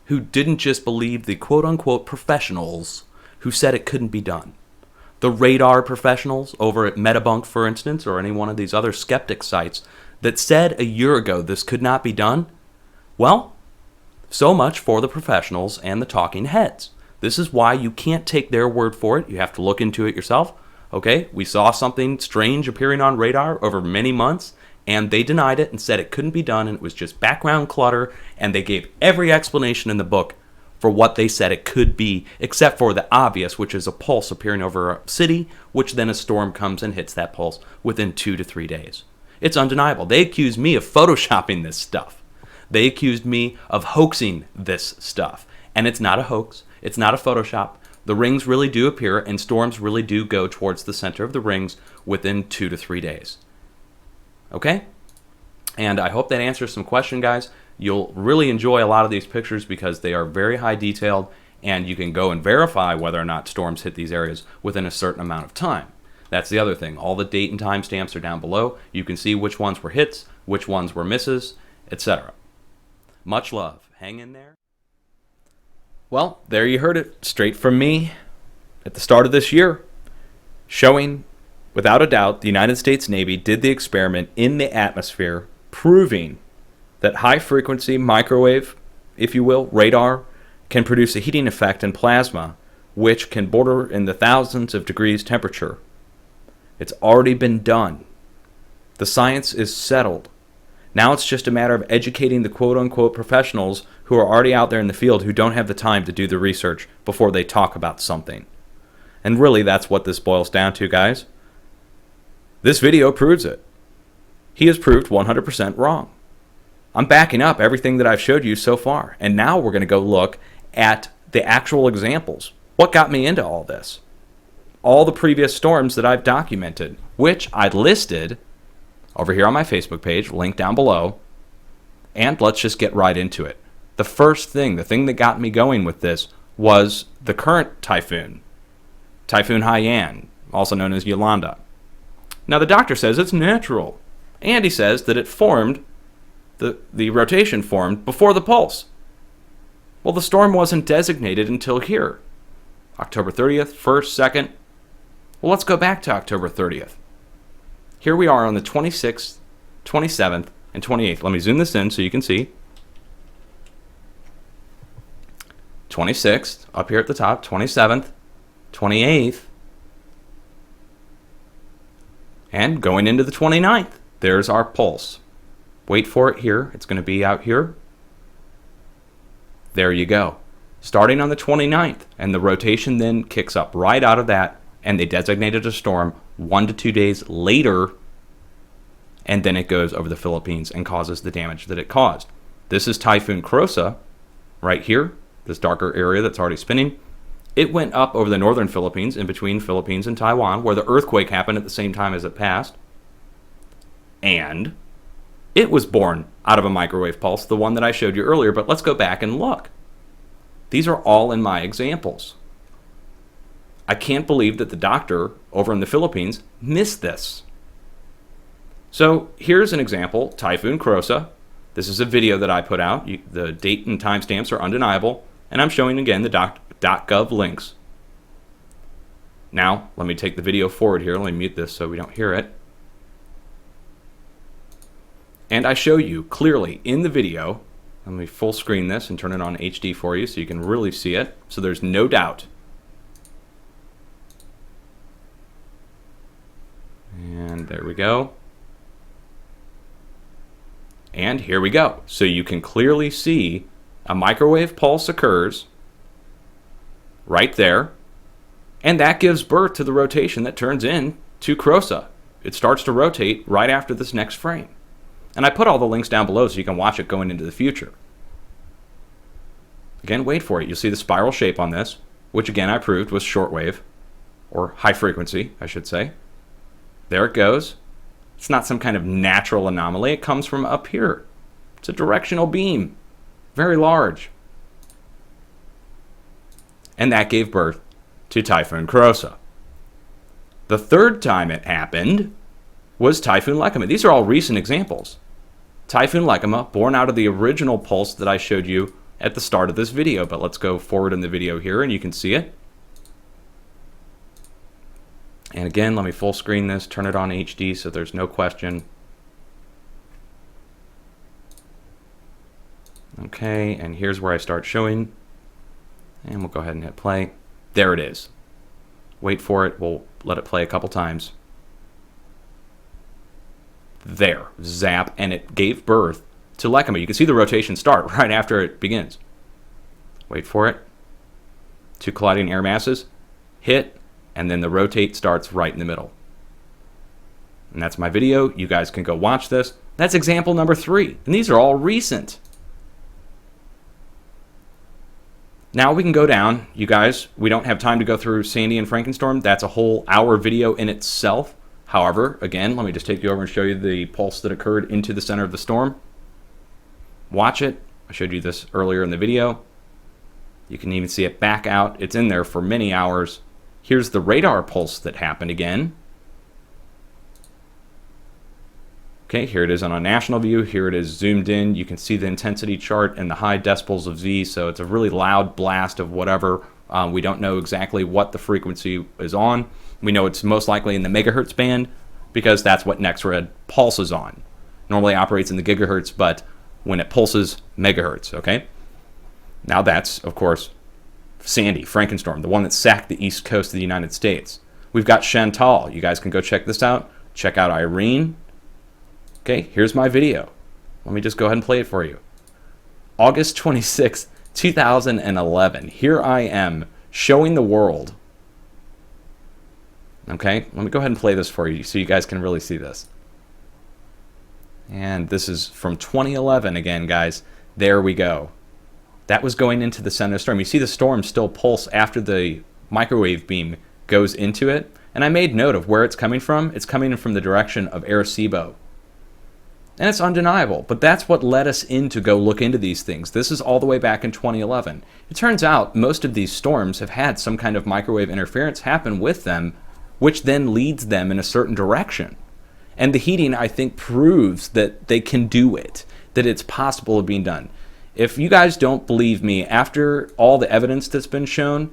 [SPEAKER 2] who didn't just believe the quote-unquote professionals who said it couldn't be done. The radar professionals over at Metabunk, for instance, or any one of these other skeptic sites that said a year ago this could not be done. Well, so much for the professionals and the talking heads. This is why you can't take their word for it. You have to look into it yourself. Okay, we saw something strange appearing on radar over many months, and they denied it and said it couldn't be done, and it was just background clutter, and they gave every explanation in the book for what they said it could be, except for the obvious, which is a pulse appearing over a city, which then a storm comes and hits that pulse within 2 to 3 days. It's undeniable. They accused me of photoshopping this stuff. They accused me of hoaxing this stuff. And it's not a hoax. It's not a Photoshop. The rings really do appear, and storms really do go towards the center of the rings within 2 to 3 days. Okay? And I hope that answers some question, guys. You'll really enjoy a lot of these pictures because they are very high detailed, and you can go and verify whether or not storms hit these areas within a certain amount of time. That's the other thing. All the date and time stamps are down below. You can see which ones were hits, which ones were misses, etc. Much love. Hang in there. Well, there you heard it, straight from me at the start of this year, showing, without a doubt, the United States Navy did the experiment in the atmosphere, proving that high-frequency microwave, if you will, radar, can produce a heating effect in plasma, which can border in the thousands of degrees temperature. It's already been done. The science is settled. Now it's just a matter of educating the quote-unquote professionals who are already out there in the field who don't have the time to do the research before they talk about something. And really, that's what this boils down to, guys. This video proves it. He is proved 100% wrong. I'm backing up everything that I've showed you so far. And now we're going to go look at the actual examples. What got me into all this? All the previous storms that I've documented, which I listed over here on my Facebook page, link down below. And let's just get right into it. The first thing, the thing that got me going with this was the current typhoon, Typhoon Haiyan, also known as Yolanda. Now the doctor says it's natural, and he says that it formed, the rotation formed before the pulse. Well, the storm wasn't designated until here, October 30th, 1st, 2nd. Well, let's go back to October 30th. Here we are on the 26th, 27th, and 28th. Let me zoom this in so you can see. 26th, up here at the top, 27th, 28th, and going into the 29th. There's our pulse. Wait for it here. It's going to be out here. There you go. Starting on the 29th, and the rotation then kicks up right out of that, and they designated a storm 1 to 2 days later, and then it goes over the Philippines and causes the damage that it caused. This is Typhoon Crosa right here, this darker area that's already spinning. It went up over the northern Philippines, in between Philippines and Taiwan, where the earthquake happened at the same time as it passed. And it was born out of a microwave pulse, the one that I showed you earlier, but let's go back and look. These are all in my examples. I can't believe that the doctor over in the Philippines missed this. So here's an example, Typhoon Crosa. This is a video that I put out. The date and timestamps are undeniable, and I'm showing again the .gov links. Now, let me take the video forward here. Let me mute this so we don't hear it. And I show you clearly in the video, let me full screen this and turn it on HD for you so you can really see it, so there's no doubt. And there we go. And here we go. So you can clearly see a microwave pulse occurs right there, and that gives birth to the rotation that turns into Crosa. It starts to rotate right after this next frame. And I put all the links down below so you can watch it going into the future. Again, wait for it. You'll see the spiral shape on this, which again I proved was shortwave, or high frequency, I should say. There it goes. It's not some kind of natural anomaly. It comes from up here. It's a directional beam, very large. And that gave birth to Typhoon Crosa. The third time it happened was Typhoon Lekema. These are all recent examples. Typhoon Lekema, born out of the original pulse that I showed you at the start of this video, but let's go forward in the video here and you can see it. And again, let me full screen this, turn it on HD so there's no question. Okay, and here's where I start showing. And we'll go ahead and hit play. There it is. Wait for it, we'll let it play a couple times. There, zap, and it gave birth to Lekema. You can see the rotation start right after it begins. Wait for it. Two colliding air masses, hit, and then the rotate starts right in the middle. And that's my video. You guys can go watch this. That's example number 3, and these are all recent. Now we can go down, you guys. We don't have time to go through Sandy and Frankenstorm. That's a whole hour video in itself. However, again, let me just take you over and show you the pulse that occurred into the center of the storm. Watch it. I showed you this earlier in the video. You can even see it back out. It's in there for many hours. Here's the radar pulse that happened again. Okay, here it is on a national view. Here it is zoomed in. You can see the intensity chart and the high decibels of Z, so it's a really loud blast of whatever. We don't know exactly what the frequency is on. We know it's most likely in the megahertz band because that's what NextRed pulses on. Normally operates in the gigahertz, but when it pulses, megahertz, okay? Now that's, of course, Sandy, Frankenstorm, the one that sacked the east coast of the United States. We've got Chantal. You guys can go check this out. Check out Irene. Okay, here's my video. Let me just go ahead and play it for you. August 26th, 2011. Here I am showing the world. Okay, let me go ahead and play this for you so you guys can really see this. And this is from 2011 again, guys. There we go. That was going into the center of the storm. You see the storm still pulse after the microwave beam goes into it. And I made note of where it's coming from. It's coming from the direction of Arecibo. And it's undeniable, but that's what led us in to go look into these things. This is all the way back in 2011. It turns out most of these storms have had some kind of microwave interference happen with them, which then leads them in a certain direction. And the heating, I think, proves that they can do it, that it's possible of being done. If you guys don't believe me, after all the evidence that's been shown,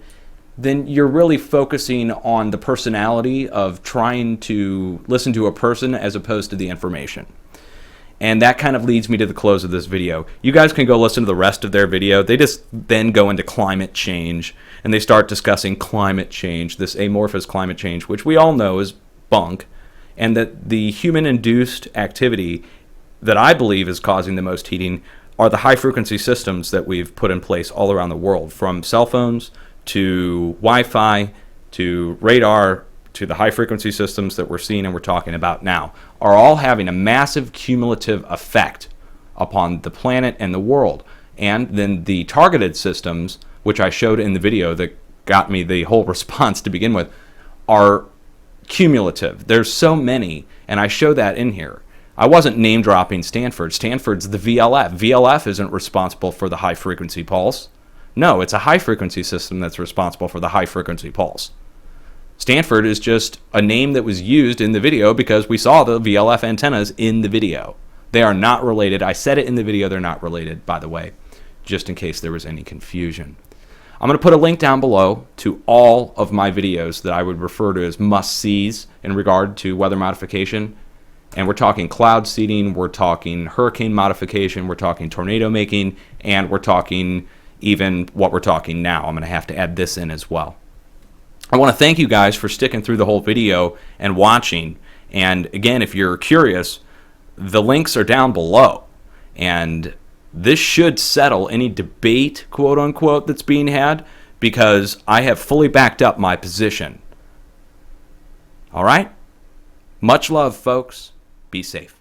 [SPEAKER 2] then you're really focusing on the personality of trying to listen to a person as opposed to the information. And that kind of leads me to the close of this video. You guys can go listen to the rest of their video. They just then go into climate change, and they start discussing climate change, this amorphous climate change, which we all know is bunk, and that the human-induced activity that I believe is causing the most heating are the high-frequency systems that we've put in place all around the world, from cell phones to Wi-Fi to radar to the high-frequency systems that we're seeing and we're talking about now, are all having a massive cumulative effect upon the planet and the world. And then the targeted systems, which I showed in the video that got me the whole response to begin with, are cumulative. There's so many, and I show that in here. I wasn't name dropping Stanford. Stanford's the VLF. VLF isn't responsible for the high frequency pulse. No, it's a high frequency system that's responsible for the high frequency pulse. Stanford is just a name that was used in the video because we saw the VLF antennas in the video. They are not related. I said it in the video, they're not related, by the way, just in case there was any confusion. I'm going to put a link down below to all of my videos that I would refer to as must-sees in regard to weather modification. And we're talking cloud seeding, we're talking hurricane modification, we're talking tornado making, and we're talking even what we're talking now. I'm going to have to add this in as well. I want to thank you guys for sticking through the whole video and watching. And again, if you're curious, the links are down below. And this should settle any debate, quote unquote, that's being had, because I have fully backed up my position. All right? Much love, folks. Be safe.